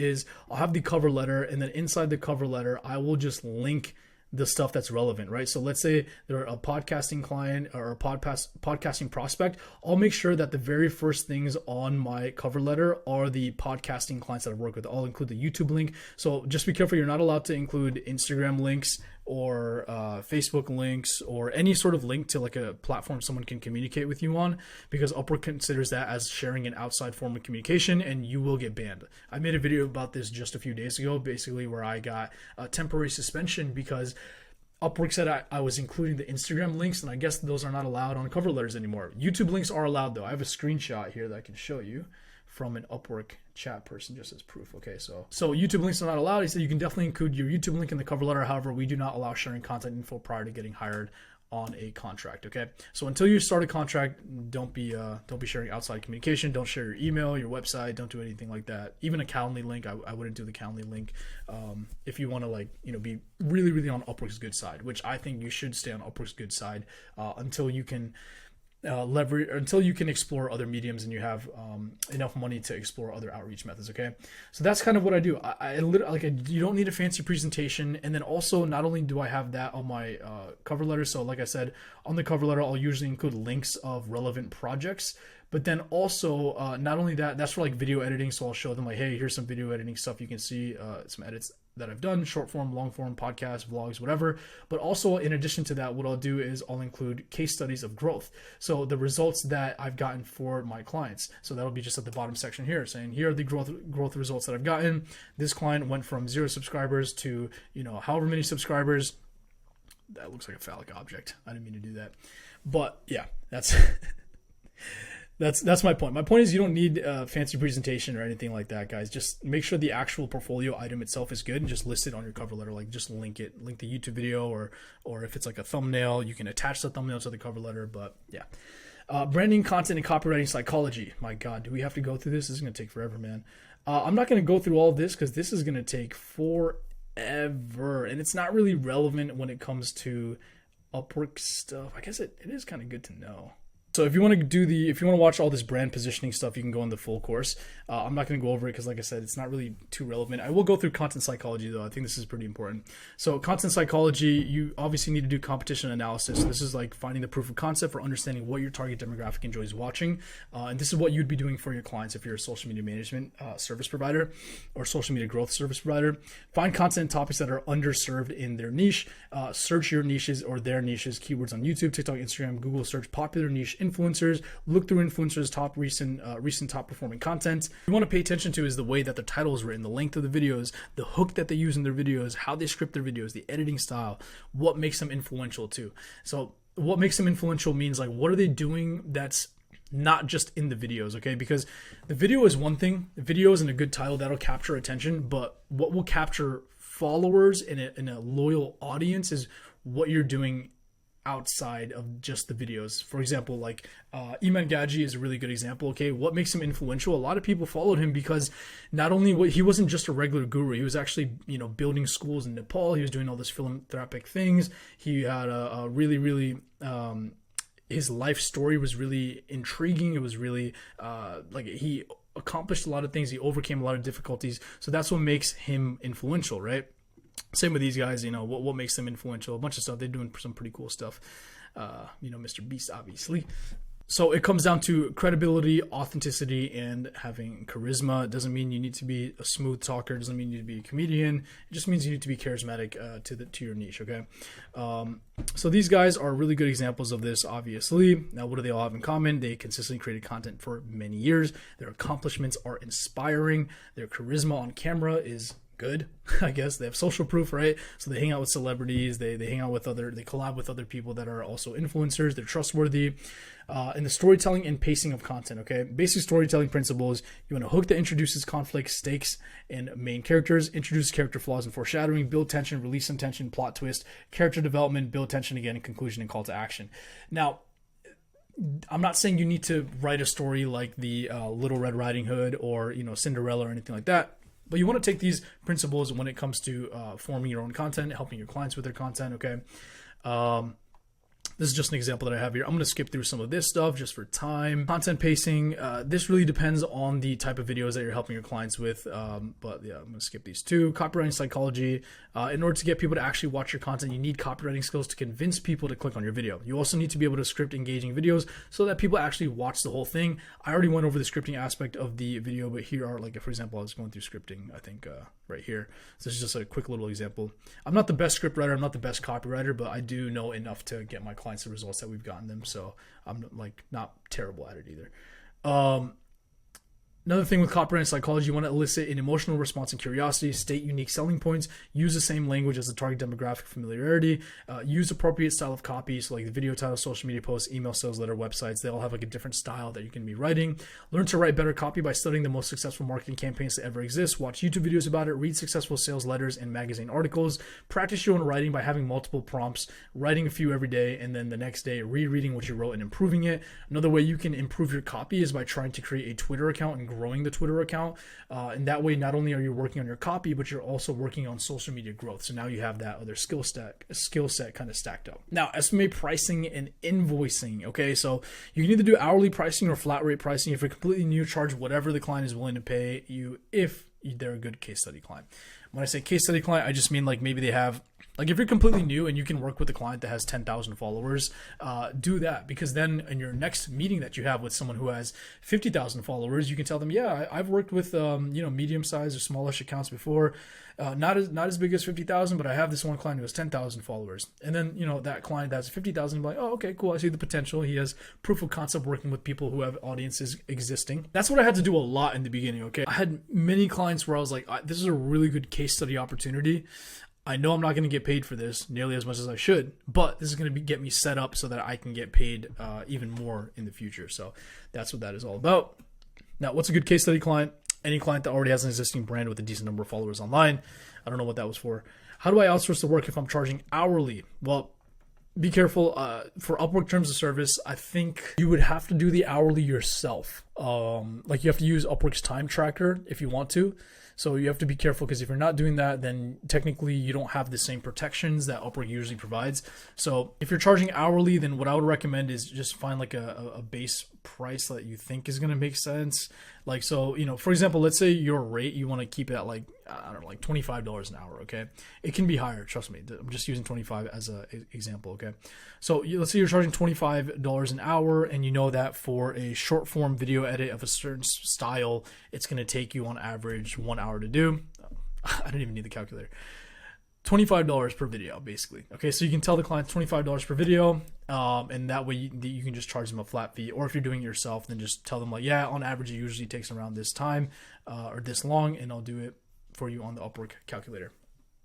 the cover letter, and then inside the cover letter, I will just link the stuff that's relevant, right? So let's say they're a podcasting client or a podcasting prospect. I'll make sure that the very first things on my cover letter are the podcasting clients that I work with. I'll include the YouTube link. So just be careful. You're not allowed to include Instagram links or Facebook links or any sort of link to like a platform someone can communicate with you on, because Upwork considers that as sharing an outside form of communication and you will get banned. I made a video about this just a few days ago, basically where I got a temporary suspension because Upwork said I was including the Instagram links, and I guess those are not allowed on cover letters anymore. YouTube links are allowed though. I have a screenshot here that I can show you from an Upwork chat person just as proof. Okay, so YouTube links are not allowed. He said you can definitely include your YouTube link in the cover letter. However, we do not allow sharing contact info prior to getting hired on a contract. Okay, so until you start a contract, don't be sharing outside communication. Don't share your email, your website. Don't do anything like that. Even a Calendly link, I wouldn't do the Calendly link. If you want to be really, really on Upwork's good side, which I think you should stay on Upwork's good side until you can until you can explore other mediums and you have enough money to explore other outreach methods. Okay, so that's kind of what I do. I literally you don't need a fancy presentation, and then also not only do I have that on my cover letter. So like I said, on the cover letter, I'll usually include links of relevant projects. But then also, not only that, that's for like video editing. So I'll show them like, hey, here's some video editing stuff you can see, some edits that I've done, short form, long form, podcasts, vlogs, whatever. But also in addition to that, what I'll do is I'll include case studies of growth. So the results that I've gotten for my clients. So that'll be just at the bottom section here saying, here are the growth results that I've gotten. This client went from 0 subscribers to, however many subscribers. That looks like a phallic object. I didn't mean to do that. But yeah, that's That's my point. My point is you don't need a fancy presentation or anything like that, guys. Just make sure the actual portfolio item itself is good and just list it on your cover letter. Like just link the YouTube video, or if it's like a thumbnail, you can attach the thumbnail to the cover letter. But yeah. Branding, content, and copywriting psychology. My God, do we have to go through this? This is going to take forever, man. I'm not going to go through all of this because this is going to take forever. And it's not really relevant when it comes to Upwork stuff. I guess it is kind of good to know. So if you want to watch all this brand positioning stuff, you can go in the full course. I'm not going to go over it because, like I said, it's not really too relevant. I will go through content psychology, though. I think this is pretty important. So content psychology, you obviously need to do competition analysis. This is like finding the proof of concept for understanding what your target demographic enjoys watching. And this is what you'd be doing for your clients if you're a social media management service provider or social media growth service provider. Find content topics that are underserved in their niche. Search your niches or their niches, keywords on YouTube, TikTok, Instagram, Google search popular niche influencers. Look through influencers' top recent top performing content. What you want to pay attention to is the way that the title is written, the length of the videos, the hook that they use in their videos, how they script their videos, the editing style, what makes them influential too. So what makes them influential means like what are they doing that's not just in the videos, okay? Because the video is one thing. The video isn't a good title that'll capture attention, but what will capture followers in a loyal audience is what you're doing outside of just the videos. For example, like Iman Gaji is a really good example. Okay, what makes him influential? A lot of people followed him because not only he wasn't just a regular guru, he was actually building schools in Nepal. He was doing all this philanthropic things. He had a really his life story was really intriguing. It was really he accomplished a lot of things. He overcame a lot of difficulties. So that's what makes him influential, right? Same with these guys, what makes them influential, a bunch of stuff. They're doing some pretty cool stuff. Mr. Beast, obviously. So it comes down to credibility, authenticity, and having charisma. It doesn't mean you need to be a smooth talker. It doesn't mean you need to be a comedian. It just means you need to be charismatic to your niche, okay? So these guys are really good examples of this, obviously. Now, what do they all have in common? They consistently created content for many years. Their accomplishments are inspiring. Their charisma on camera is good, I guess. They have social proof, right? So they hang out with celebrities, they hang out with they collab with other people that are also influencers, they're trustworthy. And the storytelling and pacing of content, okay? Basic storytelling principles: you want a hook that introduces conflict, stakes, and main characters, introduce character flaws and foreshadowing, build tension, release some tension, plot twist, character development, build tension again, conclusion, and call to action. Now, I'm not saying you need to write a story like the Little Red Riding Hood or Cinderella or anything like that. But you want to take these principles when it comes to forming your own content, helping your clients with their content, okay? This is just an example that I have here. I'm going to skip through some of this stuff just for time. Content pacing, this really depends on the type of videos that you're helping your clients with. But yeah, I'm going to skip these two. Copywriting psychology. In order to get people to actually watch your content, you need copywriting skills to convince people to click on your video. You also need to be able to script engaging videos so that people actually watch the whole thing. I already went over the scripting aspect of the video, but here are, for example, I was going through scripting, I think, right here. So this is just a quick little example. I'm not the best script writer. I'm not the best copywriter, but I do know enough to get my clients the results that we've gotten them. So I'm not terrible at it either. Another thing with copywriting psychology, you want to elicit an emotional response and curiosity, state unique selling points, use the same language as the target demographic, familiarity, use appropriate style of copy. So like the video title, social media posts, email sales letter, websites, they all have a different style that you can be writing. Learn to write better copy by studying the most successful marketing campaigns that ever exist. Watch YouTube videos about it, read successful sales letters and magazine articles. Practice your own writing by having multiple prompts, writing a few every day, and then the next day rereading what you wrote and improving it. Another way you can improve your copy is by trying to create a Twitter account and growing the Twitter account. And that way, not only are you working on your copy, but you're also working on social media growth. So now you have that other skill set kind of stacked up. Now, SMMA pricing and invoicing. Okay, so you can either do hourly pricing or flat rate pricing. If you're completely new, charge whatever the client is willing to pay you if they're a good case study client. When I say case study client, I just mean like maybe they have Like if you're completely new and you can work with a client that has 10,000 followers, do that, because then in your next meeting that you have with someone who has 50,000 followers, you can tell them, yeah, I've worked with medium sized or smallish accounts before, not as big as 50,000, but I have this one client who has 10,000 followers, and then that client that has 50,000, like, oh, okay, cool, I see the potential. He has proof of concept working with people who have audiences existing. That's what I had to do a lot in the beginning. Okay, I had many clients where I was like, this is a really good case study opportunity. I know I'm not going to get paid for this nearly as much as I should, but this is going to get me set up so that I can get paid even more in the future. So that's what that is all about. Now, what's a good case study client? Any client that already has an existing brand with a decent number of followers online. I don't know what that was for. How do I outsource the work if I'm charging hourly? Well, be careful. For Upwork terms of service, I think you would have to do the hourly yourself. Like you have to use Upwork's time tracker if you want to. So you have to be careful, because if you're not doing that, then technically you don't have the same protections that Upwork usually provides. So if you're charging hourly, then what I would recommend is just find like a base price that you think is going to make sense. Like, so, for example, let's say your rate, you want to keep it at like, I don't know, like $25 an hour. Okay. It can be higher. Trust me. I'm just using 25 as an example. Okay. So let's say you're charging $25 an hour, and you know that for a short form video edit of a certain style, it's going to take you on average 1 hour to do. I didn't even need the calculator. $25 per video, basically. Okay, so you can tell the client $25 per video, and that way you can just charge them a flat fee. Or if you're doing it yourself, then just tell them like, yeah, on average it usually takes around this time or this long, and I'll do it for you on the Upwork calculator.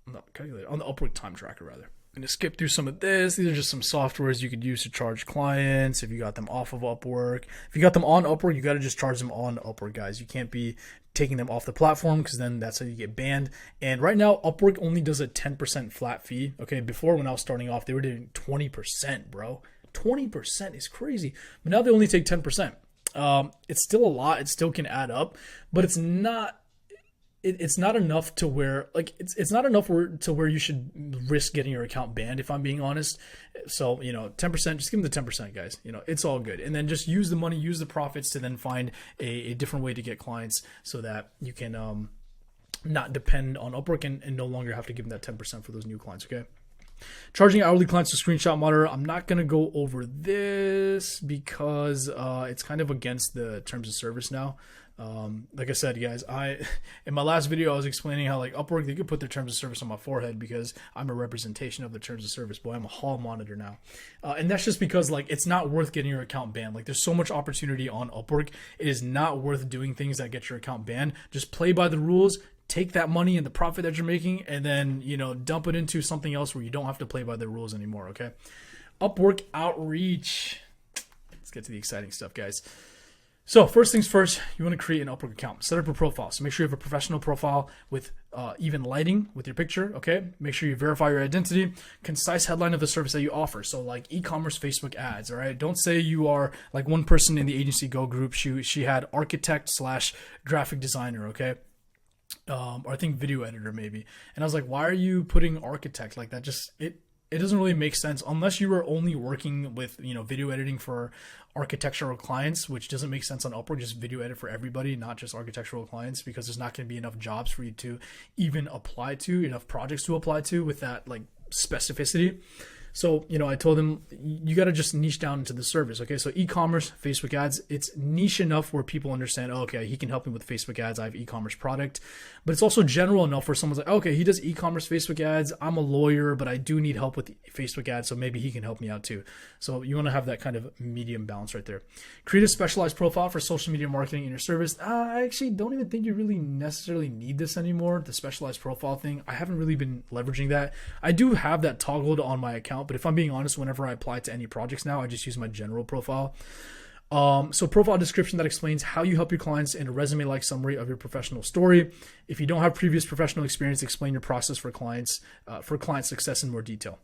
Not calculator, on the Upwork time tracker rather. I'm going to skip through some of this. These are just some softwares you could use to charge clients if you got them off of Upwork. If you got them on Upwork, you got to just charge them on Upwork, guys. You can't be taking them off the platform, because then that's how you get banned. And right now, Upwork only does a 10% flat fee. Okay, before when I was starting off, they were doing 20%, bro. 20% is crazy. But now they only take 10%. It's still a lot. It still can add up, but it's not. It's not enough to where it's not enough to where you should risk getting your account banned, if I'm being honest. So 10%, just give them the 10%, guys. It's all good, and then just use the money, use the profits to then find a different way to get clients, so that you can not depend on Upwork and no longer have to give them that 10% for those new clients. Okay. Charging hourly clients to screenshot monitor. I'm not going to go over this because it's kind of against the terms of service now. Like I said, guys, in my last video, I was explaining how like Upwork, they could put their terms of service on my forehead because I'm a representation of the terms of service. Boy, I'm a hall monitor now. And that's just because like, it's not worth getting your account banned. Like there's so much opportunity on Upwork. It is not worth doing things that get your account banned. Just play by the rules. Take that money and the profit that you're making, and then, dump it into something else where you don't have to play by the rules anymore. Okay. Upwork outreach. Let's get to the exciting stuff, guys. So first things first, you want to create an Upwork account. Set up a profile. So make sure you have a professional profile with even lighting with your picture. Okay. Make sure you verify your identity. Concise headline of the service that you offer. So like e-commerce, Facebook ads. All right. Don't say you are like one person in the Agency Go group. She had architect / graphic designer. Okay. Or I think video editor maybe. And I was like, why are you putting architect like that? Just it doesn't really make sense unless you are only working with, video editing for architectural clients, which doesn't make sense on Upwork. Just video edit for everybody, not just architectural clients, because there's not going to be enough jobs for you to even apply to, enough projects to apply to with that like specificity. So, I told him you got to just niche down into the service. Okay. So e-commerce, Facebook ads, it's niche enough where people understand, oh, okay, he can help me with Facebook ads. I have e-commerce product, but it's also general enough where someone's like, okay, he does e-commerce, Facebook ads. I'm a lawyer, but I do need help with Facebook ads. So maybe he can help me out too. So you want to have that kind of medium balance right there. Create a specialized profile for social media marketing in your service. I actually don't even think you really necessarily need this anymore. The specialized profile thing. I haven't really been leveraging that. I do have that toggled on my account, but if I'm being honest, whenever I apply to any projects now, I just use my general profile. So profile description that explains how you help your clients in a resume-like summary of your professional story. If you don't have previous professional experience, explain your process for client success in more detail.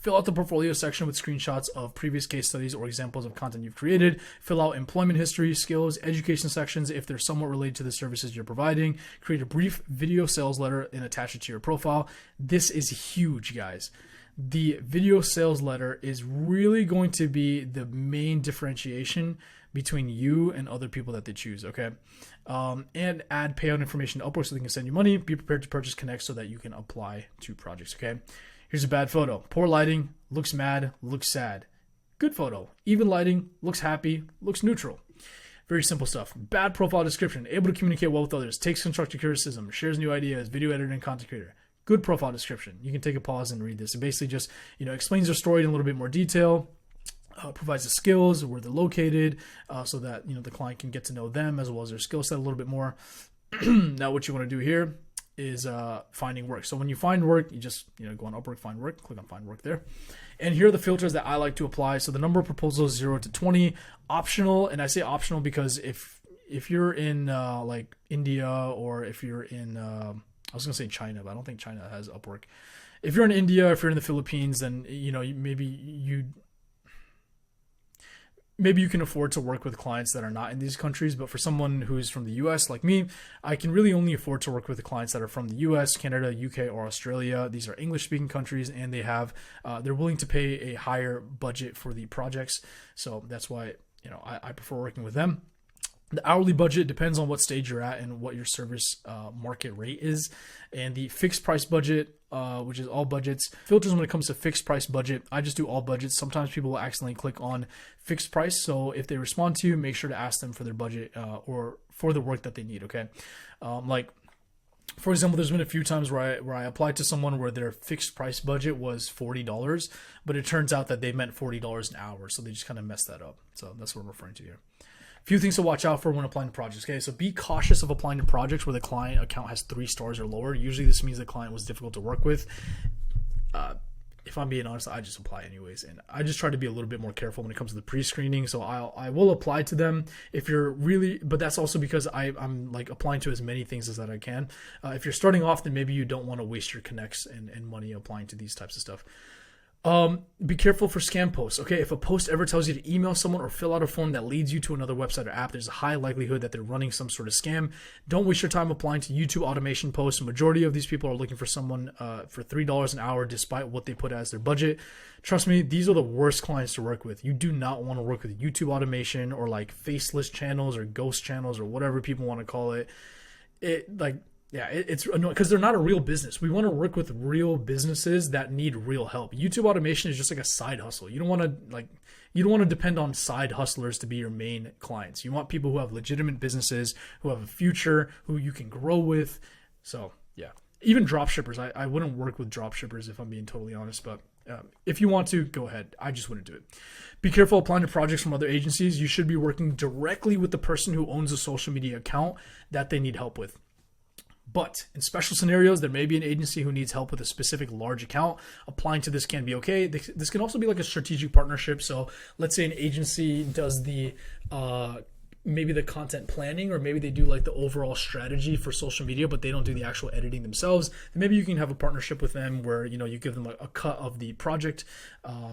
Fill out the portfolio section with screenshots of previous case studies or examples of content you've created. Fill out employment history, skills, education sections if they're somewhat related to the services you're providing. Create a brief video sales letter and attach it to your profile. This is huge, guys. The video sales letter is really going to be the main differentiation between you and other people that they choose, okay? And add payout information to Upwork so they can send you money. Be prepared to purchase Connect so that you can apply to projects, okay? Here's a bad photo. Poor lighting, looks mad, looks sad. Good photo. Even lighting, looks happy, looks neutral. Very simple stuff. Bad profile description. Able to communicate well with others. Takes constructive criticism. Shares new ideas. Video editor and content creator. Good profile description. You can take a pause and read this. It basically just, explains their story in a little bit more detail. Provides the skills, where they're located, so that, the client can get to know them as well as their skill set a little bit more. Now what you want to do here is finding work. So when you find work, you just go on Upwork, find work, click on find work there. And here are the filters that I like to apply. So the number of proposals 0 to 20, optional, and I say optional because if you're in like India, or if you're in I was gonna say China, but I don't think China has Upwork. If you're in India, if you're in the Philippines, then maybe you can afford to work with clients that are not in these countries. But for someone who's from the US like me, I can really only afford to work with the clients that are from the US, Canada, UK, or Australia. These are English speaking countries, and they're willing to pay a higher budget for the projects. So that's why, I prefer working with them. The hourly budget depends on what stage you're at and what your service market rate is. And the fixed price budget, which is all budgets, filters when it comes to fixed price budget. I just do all budgets. Sometimes people will accidentally click on fixed price. So if they respond to you, make sure to ask them for their budget or for the work that they need. Okay. For example, there's been a few times where I applied to someone where their fixed price budget was $40, but it turns out that they meant $40 an hour. So they just kind of messed that up. So that's what I'm referring to here. Few things to watch out for when applying to projects. Okay, so be cautious of applying to projects where the client account has 3 stars or lower. Usually this means the client was difficult to work with. If I'm being honest, I just apply anyways, and I just try to be a little bit more careful when it comes to the pre-screening. So I will apply to them if you're really, but that's also because I'm like applying to as many things as that I can. If you're starting off, then maybe you don't want to waste your connects and money applying to these types of stuff. Be careful for scam posts. Okay, if a post ever tells you to email someone or fill out a form that leads you to another website or app, there's a high likelihood that they're running some sort of scam. Don't waste your time applying to YouTube automation posts. The majority of these people are looking for someone for $3 an hour despite what they put as their budget. Trust me, these are the worst clients to work with. You do not want to work with YouTube automation or like faceless channels or ghost channels or whatever people want to call it. It's annoying because they're not a real business. We want to work with real businesses that need real help. YouTube automation is just like a side hustle. You don't want to depend on side hustlers to be your main clients. You want people who have legitimate businesses, who have a future, who you can grow with. So yeah, even drop shippers. I wouldn't work with drop shippers if I'm being totally honest, but if you want to, go ahead. I just wouldn't do it. Be careful applying to projects from other agencies. You should be working directly with the person who owns a social media account that they need help with. But in special scenarios, there may be an agency who needs help with a specific large account. Applying to this can be okay. This can also be like a strategic partnership. So let's say an agency does the maybe the content planning, or maybe they do like the overall strategy for social media, but they don't do the actual editing themselves. And maybe you can have a partnership with them where, you give them a cut of the project.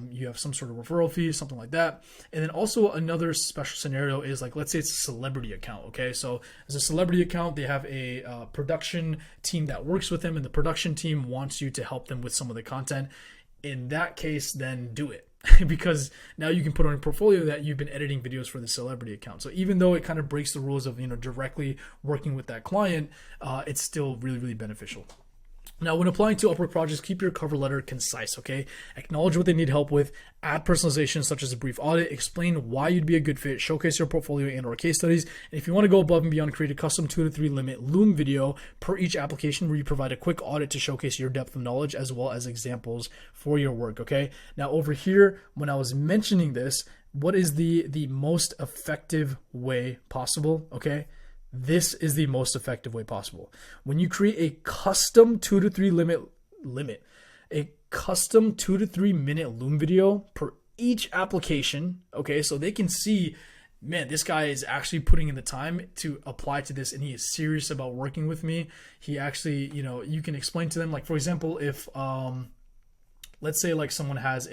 You have some sort of referral fee, something like that. And then also another special scenario is like, let's say it's a celebrity account. Okay. So as a celebrity account, they have a production team that works with them, and the production team wants you to help them with some of the content. In that case, then do it. Because now you can put on your portfolio that you've been editing videos for the celebrity account. So even though it kind of breaks the rules of directly working with that client, it's still really, really beneficial. Now, when applying to Upwork projects, keep your cover letter concise, okay? Acknowledge what they need help with, add personalization such as a brief audit, explain why you'd be a good fit, showcase your portfolio and or case studies. And if you want to go above and beyond, create a custom 2 to 3 limit Loom video per each application where you provide a quick audit to showcase your depth of knowledge as well as examples for your work, okay? Now, over here, when I was mentioning this, what is the most effective way possible, okay? This is the most effective way possible. When you create a custom 2 to 3 a custom 2 to 3 minute Loom video per each application, okay, so they can see, man, this guy is actually putting in the time to apply to this and he is serious about working with me. He actually, you can explain to them, like, for example, if, let's say like someone has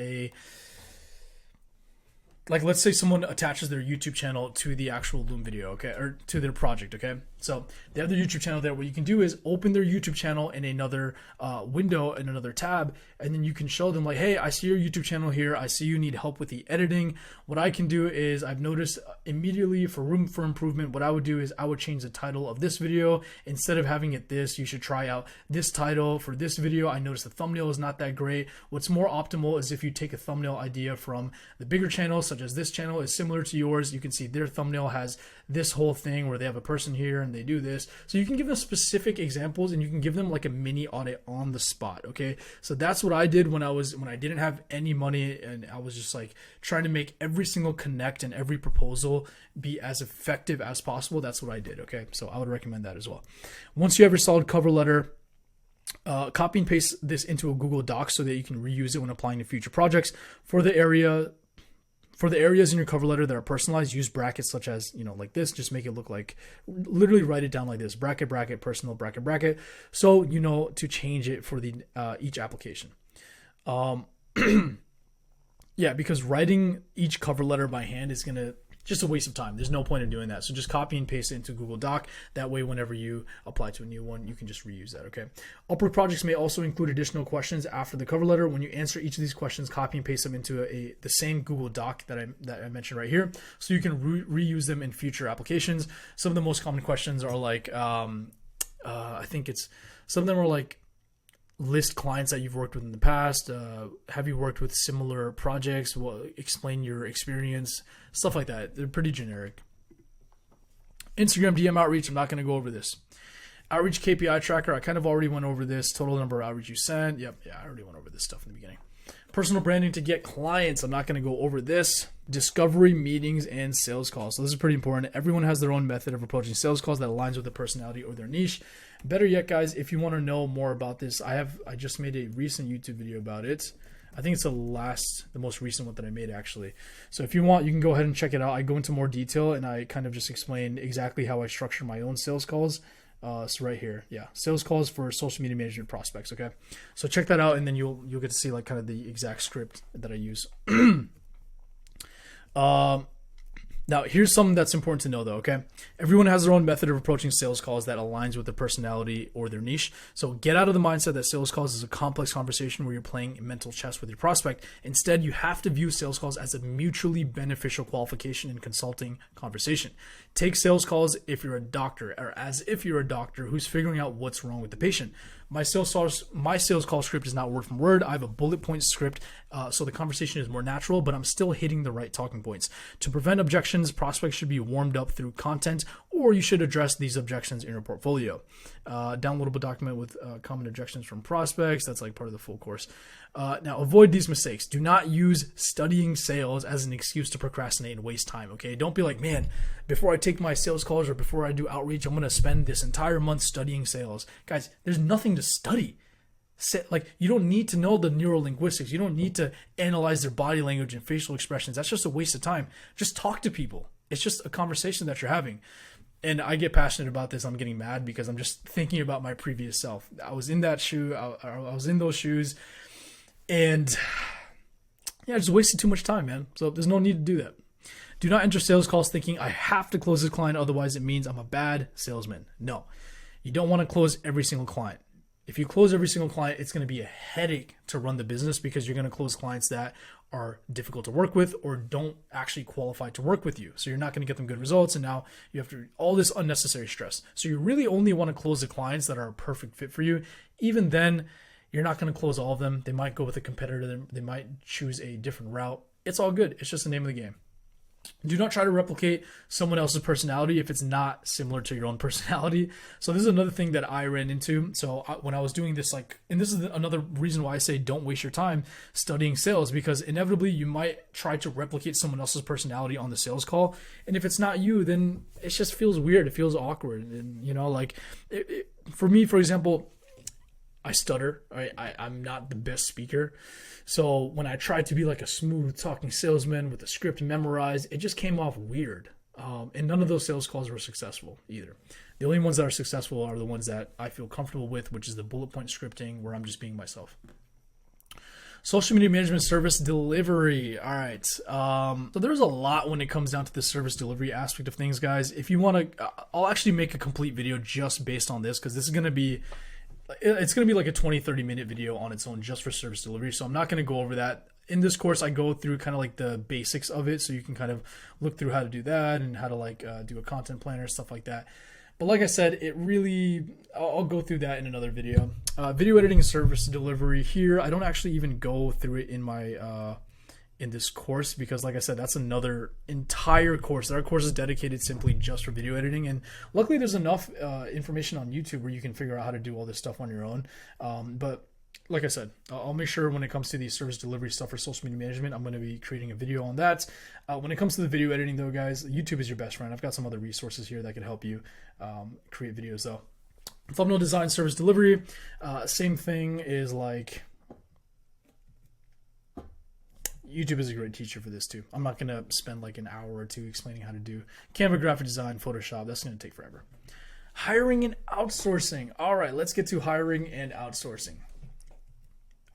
like let's say someone attaches their YouTube channel to the actual Loom video, okay, or to their project, okay. So they have their YouTube channel there. What you can do is open their YouTube channel in another window, in another tab, and then you can show them like, hey, I see your YouTube channel here. I see you need help with the editing. What I can do is, I've noticed immediately for room for improvement, what I would do is I would change the title of this video. Instead of having it this, you should try out this title for this video. I noticed the thumbnail is not that great. What's more optimal is if you take a thumbnail idea from the bigger channels, such as this channel is similar to yours. You can see their thumbnail has this whole thing where they have a person here and they do this. So you can give them specific examples and you can give them like a mini audit on the spot. Okay. So that's what I did when I didn't have any money and I was just like trying to make every single connect and every proposal be as effective as possible. That's what I did. Okay. So I would recommend that as well. Once you have your solid cover letter, copy and paste this into a Google Doc so that you can reuse it when applying to future projects. For the areas in your cover letter that are personalized, use brackets such as, like this. Just make it look like, literally write it down like this: bracket, bracket, personal, bracket, bracket. So you know to change it for the each application. Yeah, because writing each cover letter by hand is just a waste of time. There's no point in doing that. So just copy and paste it into Google Doc. That way, whenever you apply to a new one, you can just reuse that, okay? Upwork projects may also include additional questions after the cover letter. When you answer each of these questions, copy and paste them into the same Google Doc that I mentioned right here, so you can reuse them in future applications. Some of the most common questions are like, I think some of them are like, list clients that you've worked with in the past. Have you worked with similar projects? Well, explain your experience, stuff like that. They're pretty generic. Instagram DM outreach, I'm not going to go over this. Outreach KPI tracker, I kind of already went over this. Total number of outreach you sent. Yep, yeah, I already went over this stuff in the beginning. Personal branding to get clients, I'm not going to go over this. Discovery, meetings, and sales calls. So this is pretty important. Everyone has their own method of approaching sales calls that aligns with their personality or their niche. Better yet, guys, if you want to know more about this, I just made a recent YouTube video about it. I think it's the most recent one that I made, actually. So if you want, you can go ahead and check it out. I go into more detail and I kind of just explain exactly how I structure my own sales calls. So right here, yeah, sales calls for social media management prospects. Okay, so check that out, and then you'll get to see like kind of the exact script that I use. Now, here's something that's important to know, though, okay? Everyone has their own method of approaching sales calls that aligns with their personality or their niche. So get out of the mindset that sales calls is a complex conversation where you're playing mental chess with your prospect. Instead, you have to view sales calls as a mutually beneficial qualification and consulting conversation. Take sales calls if you're a doctor, or as if you're a doctor who's figuring out what's wrong with the patient. My sales call script is not word from word. I have a bullet point script, so the conversation is more natural, but I'm still hitting the right talking points. To prevent objections, prospects should be warmed up through content, or you should address these objections in your portfolio. Downloadable document with common objections from prospects. That's like part of the full course. Now, avoid these mistakes. Do not use studying sales as an excuse to procrastinate and waste time, okay? Don't be like, man, before I take my sales calls or before I do outreach, I'm going to spend this entire month studying sales. Guys, there's nothing to study. Like, you don't need to know the neurolinguistics. You don't need to analyze their body language and facial expressions. That's just a waste of time. Just talk to people. It's just a conversation that you're having. And I get passionate about this. I'm getting mad because I'm just thinking about my previous self. I was in that shoe. I was in those shoes. And yeah, I just wasted too much time, man. So there's no need to do that. Do not enter sales calls thinking I have to close this client, otherwise it means I'm a bad salesman. No, you don't want to close every single client. If you close every single client, it's going to be a headache to run the business because you're going to close clients that are difficult to work with or don't actually qualify to work with you. So you're not going to get them good results. And now you have to all this unnecessary stress. So you really only want to close the clients that are a perfect fit for you. Even then, you're not going to close all of them. They might go with a competitor. They might choose a different route. It's all good. It's just the name of the game. Do not try to replicate someone else's personality if it's not similar to your own personality. So this is another thing that I ran into. So when I was doing this, and this is another reason why I say don't waste your time studying sales, because inevitably you might try to replicate someone else's personality on the sales call. And if it's not you, then it just feels weird. It feels awkward. And, for me, for example, I stutter. I'm not the best speaker. So when I tried to be like a smooth talking salesman with a script memorized, it just came off weird. And none of those sales calls were successful either. The only ones that are successful are the ones that I feel comfortable with, which is the bullet point scripting where I'm just being myself. Social media management service delivery. All right. So there's a lot when it comes down to the service delivery aspect of things, guys. If you want to, I'll actually make a complete video just based on this, because this is going to be, it's going to be like a 20-30 minute video on its own just for service delivery. So I'm not going to go over that. In this course, I go through kind of like the basics of it, so you can kind of look through how to do that and how to like do a content planner, stuff like that. But like I said, I'll go through that in another video. Video editing and service delivery here, I don't actually even go through it in my in this course, because like I said, that's another entire course. Our course is dedicated simply just for video editing, and luckily there's enough information on YouTube where you can figure out how to do all this stuff on your own. But like I said, I'll make sure when it comes to the service delivery stuff for social media management, I'm going to be creating a video on that. When it comes to the video editing though, guys, YouTube is your best friend. I've got some other resources here that could help you create videos though. Thumbnail design, service delivery, same thing is like, YouTube is a great teacher for this too. I'm not going to spend like an hour or two explaining how to do Canva graphic design, Photoshop. That's going to take forever. Hiring and outsourcing. All right, let's get to hiring and outsourcing.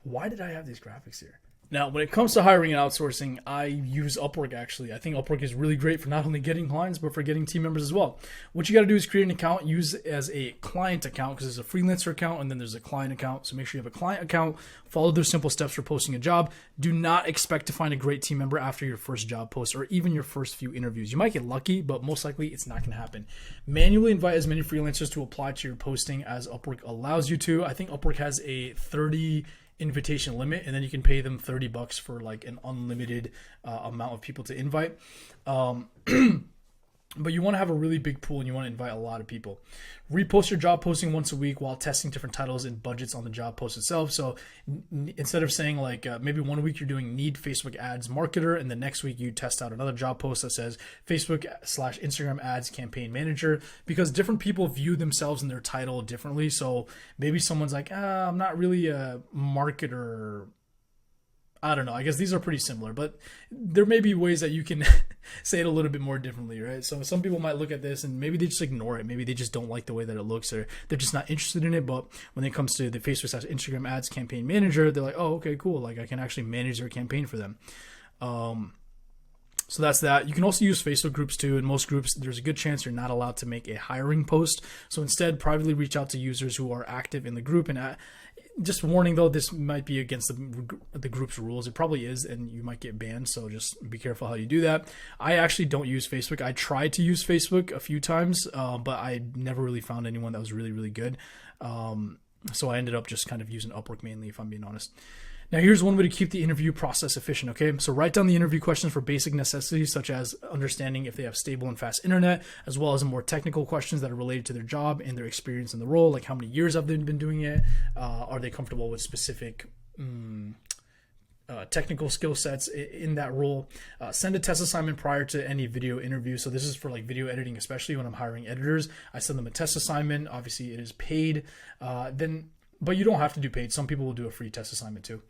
Why did I have these graphics here? Now, when it comes to hiring and outsourcing, I use Upwork actually. I think Upwork is really great for not only getting clients, but for getting team members as well. What you got to do is create an account, use it as a client account, because there's a freelancer account and then there's a client account. So make sure you have a client account, follow those simple steps for posting a job. Do not expect to find a great team member after your first job post or even your first few interviews. You might get lucky, but most likely it's not going to happen. Manually invite as many freelancers to apply to your posting as Upwork allows you to. I think Upwork has a 30 invitation limit, and then you can pay them $30 for like an unlimited amount of people to invite. But you want to have a really big pool and you want to invite a lot of people. Repost your job posting once a week while testing different titles and budgets on the job post itself. So instead of saying like maybe one week you're doing need Facebook ads marketer, and the next week you test out another job post that says Facebook/Instagram ads campaign manager, because different people view themselves in their title differently. So maybe someone's like, I'm not really a marketer. I don't know. I guess these are pretty similar, but there may be ways that you can say it a little bit more differently, right? So some people might look at this and maybe they just ignore it. Maybe they just don't like the way that it looks, or they're just not interested in it. But when it comes to the Facebook/Instagram ads campaign manager, they're like, oh, okay, cool. Like I can actually manage their campaign for them. So that's that. You can also use Facebook groups too. In most groups, there's a good chance you're not allowed to make a hiring post. So instead, privately reach out to users who are active in the group. And just warning though, this might be against the group's rules. It probably is, and you might get banned. So just be careful how you do that. I actually don't use Facebook. I tried to use Facebook a few times, but I never really found anyone that was really, really good. So I ended up just kind of using Upwork mainly, if I'm being honest. Now, here's one way to keep the interview process efficient, okay? So write down the interview questions for basic necessities, such as understanding if they have stable and fast internet, as well as the more technical questions that are related to their job and their experience in the role, like how many years have they been doing it? Are they comfortable with specific technical skill sets in that role? Send a test assignment prior to any video interview. So this is for like video editing, especially when I'm hiring editors. I send them a test assignment. Obviously, it is paid. But you don't have to do paid. Some people will do a free test assignment too.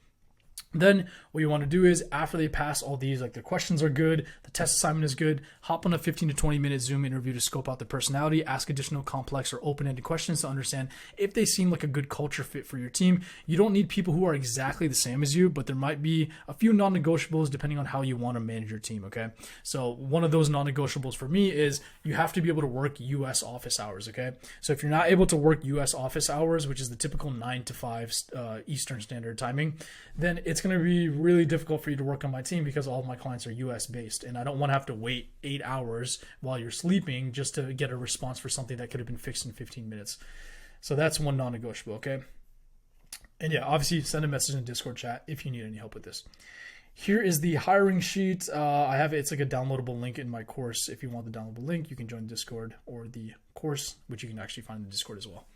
Then what you want to do is, after they pass all these, like their questions are good, the test assignment is good, hop on a 15 to 20 minute Zoom interview to scope out their personality, ask additional complex or open-ended questions to understand if they seem like a good culture fit for your team. You don't need people who are exactly the same as you, but there might be a few non-negotiables depending on how you want to manage your team, okay? So one of those non-negotiables for me is you have to be able to work US office hours, okay? So if you're not able to work US office hours, which is the typical 9 to 5 Eastern Standard timing, then it's going to be really difficult for you to work on my team, because all of my clients are US based, and I don't want to have to wait 8 hours while you're sleeping just to get a response for something that could have been fixed in 15 minutes. So that's one non-negotiable, okay? And yeah, obviously send a message in the Discord chat if you need any help with this. Here is the hiring sheet. I have it's like a downloadable link in my course. If you want the downloadable link, you can join Discord or the course, which you can actually find in the Discord as well.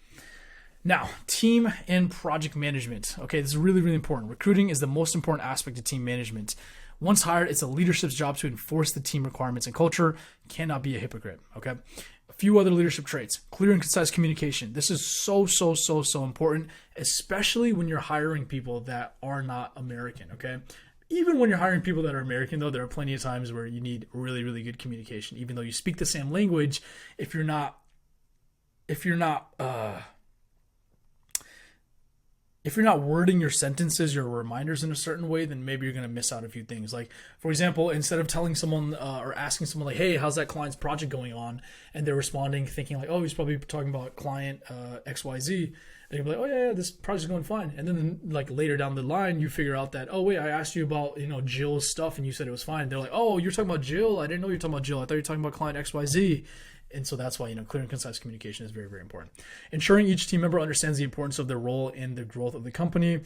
Now, team and project management. Okay, this is really, really important. Recruiting is the most important aspect of team management. Once hired, it's a leadership's job to enforce the team requirements and culture. Cannot be a hypocrite, okay? A few other leadership traits. Clear and concise communication. This is so important, especially when you're hiring people that are not American, okay? Even when you're hiring people that are American, though, there are plenty of times where you need really, really good communication. Even though you speak the same language, if you're not if you're not wording your sentences, your reminders in a certain way, then maybe you're going to miss out a few things. Like, for example, instead of telling someone or asking someone like, hey, how's that client's project going on? And they're responding thinking like, oh, he's probably talking about client XYZ. And you'll be like, oh yeah, this project's going fine. And then like later down the line, you figure out that, oh wait, I asked you about, Jill's stuff and you said it was fine. And they're like, oh, you're talking about Jill? I didn't know you were talking about Jill. I thought you were talking about client XYZ. And so that's why, clear and concise communication is very, very important. Ensuring each team member understands the importance of their role in the growth of the company.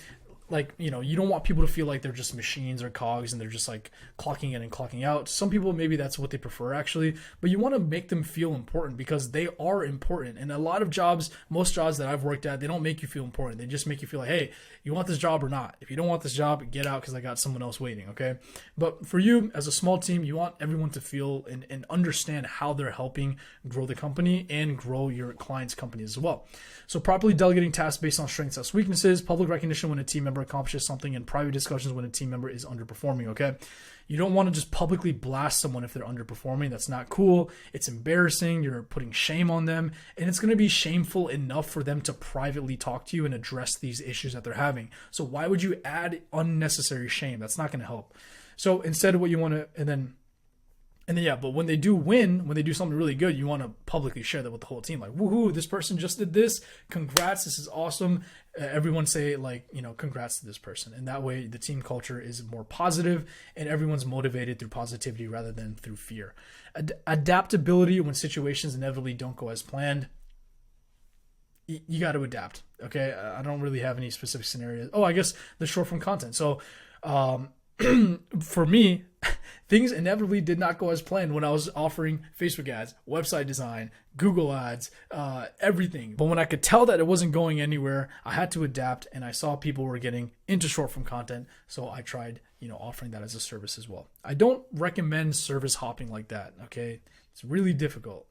Like, you don't want people to feel like they're just machines or cogs and they're just like clocking in and clocking out. Some people, maybe that's what they prefer actually, but you want to make them feel important because they are important. And a lot of jobs, most jobs that I've worked at, they don't make you feel important. They just make you feel like, hey, you want this job or not? If you don't want this job, get out because I got someone else waiting, okay? But for you, as a small team, you want everyone to feel and understand how they're helping grow the company and grow your client's company as well. So properly delegating tasks based on strengths as weaknesses, public recognition when a team member accomplishes something, and private discussions when a team member is underperforming, okay? You don't want to just publicly blast someone if they're underperforming. That's not cool. It's embarrassing. You're putting shame on them. And it's going to be shameful enough for them to privately talk to you and address these issues that they're having. So why would you add unnecessary shame? That's not going to help. So instead, what you want to, and then yeah, but when they do win, when they do something really good, you want to publicly share that with the whole team. Like, woohoo, this person just did this. Congrats, this is awesome. Everyone say like, congrats to this person. And that way the team culture is more positive and everyone's motivated through positivity rather than through fear. Adaptability when situations inevitably don't go as planned. You got to adapt, okay? I don't really have any specific scenarios. Oh, I guess the short form content. So, for me, things inevitably did not go as planned when I was offering Facebook ads, website design, Google ads, everything. But when I could tell that it wasn't going anywhere, I had to adapt, and I saw people were getting into short form content. So I tried, offering that as a service as well. I don't recommend service hopping like that. Okay. It's really difficult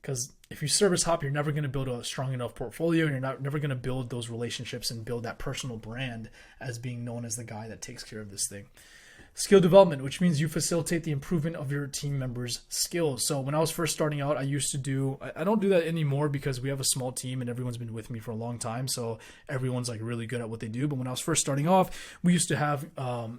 because if you service hop, you're never going to build a strong enough portfolio, and you're never going to build those relationships and build that personal brand as being known as the guy that takes care of this thing. Skill development, which means you facilitate the improvement of your team members' skills. So when I was first starting out, I used to do, I don't do that anymore because we have a small team and everyone's been with me for a long time. So everyone's like really good at what they do. But when I was first starting off, we used to have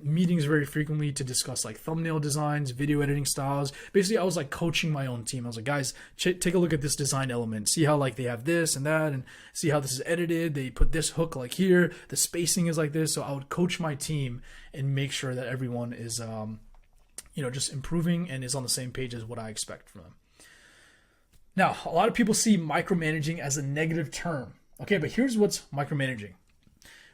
meetings very frequently to discuss like thumbnail designs, video editing styles. Basically, I was like coaching my own team. I was like, guys, take a look at this design element. See how like they have this and that, and see how this is edited. They put this hook like here. The spacing is like this. So I would coach my team and make sure that everyone is, just improving and is on the same page as what I expect from them. Now, a lot of people see micromanaging as a negative term. Okay, but here's what's micromanaging.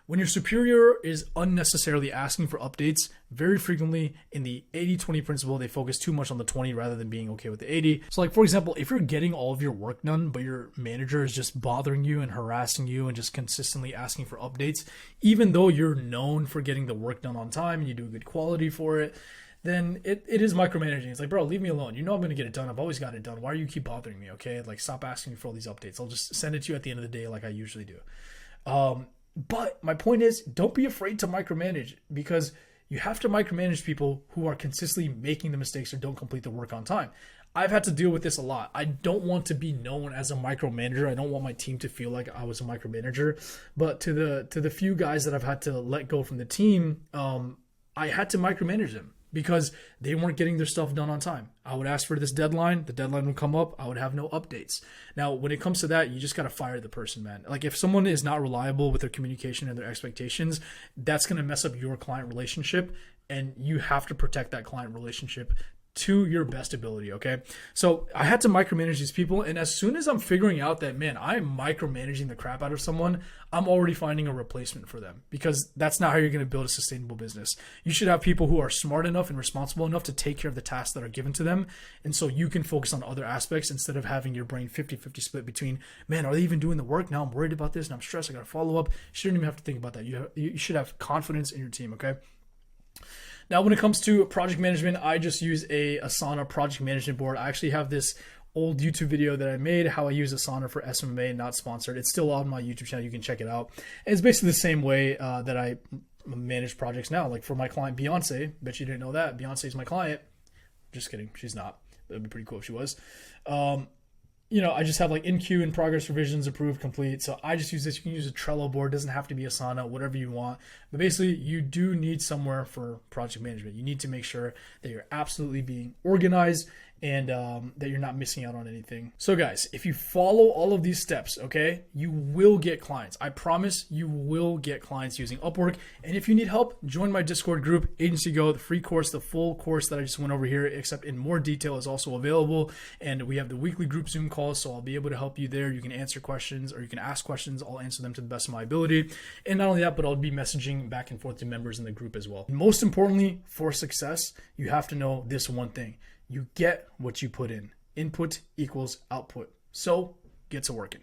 When your superior is unnecessarily asking for updates, very frequently in the 80-20 principle, they focus too much on the 20 rather than being okay with the 80. So like, for example, if you're getting all of your work done, but your manager is just bothering you and harassing you and just consistently asking for updates, even though you're known for getting the work done on time and you do a good quality for it, then it is micromanaging. It's like, bro, leave me alone. You know I'm going to get it done. I've always got it done. Why do you keep bothering me, okay? Like, stop asking me for all these updates. I'll just send it to you at the end of the day like I usually do. But my point is, don't be afraid to micromanage, because you have to micromanage people who are consistently making the mistakes or don't complete the work on time. I've had to deal with this a lot. I don't want to be known as a micromanager. I don't want my team to feel like I was a micromanager. But to the few guys that I've had to let go from the team, I had to micromanage them because they weren't getting their stuff done on time. I would ask for this deadline. The deadline would come up. I would have no updates. Now, when it comes to that, you just got to fire the person, man. Like, if someone is not reliable with their communication and their expectations, that's going to mess up your client relationship, and you have to protect that client relationship to your best ability, okay? So I had to micromanage these people, and as soon as I'm figuring out that, man, I'm micromanaging the crap out of someone, I'm already finding a replacement for them, because that's not how you're going to build a sustainable business. You should have people who are smart enough and responsible enough to take care of the tasks that are given to them, and so you can focus on other aspects instead of having your brain 50-50 split between, man, are they even doing the work? Now I'm worried about this, and I'm stressed, I got to follow up. You shouldn't even have to think about that. You should have confidence in your team, okay? Now, when it comes to project management, I just use a Asana project management board. I actually have this old YouTube video that I made, how I use Asana for SMMA, not sponsored. It's still on my YouTube channel. You can check it out. And it's basically the same way that I manage projects now. Like for my client, Beyonce, bet you didn't know that. Beyonce is my client. Just kidding. She's not. That'd be pretty cool if she was. I just have like in queue, in progress, revisions, approved, complete. So I just use this. You can use a Trello board. It doesn't have to be Asana, whatever you want. But basically, you do need somewhere for project management. You need to make sure that you're absolutely being organized and that you're not missing out on anything. So guys, if you follow all of these steps, okay, you will get clients. I promise you will get clients using Upwork. And if you need help, join my Discord group, Agency Go. The free course, the full course that I just went over here, except in more detail, is also available. And we have the weekly group Zoom calls, so I'll be able to help you there. You can answer questions or you can ask questions. I'll answer them to the best of my ability. And not only that, but I'll be messaging back and forth to members in the group as well. Most importantly, for success, you have to know this one thing. You get what you put in. Input equals output. So get to working.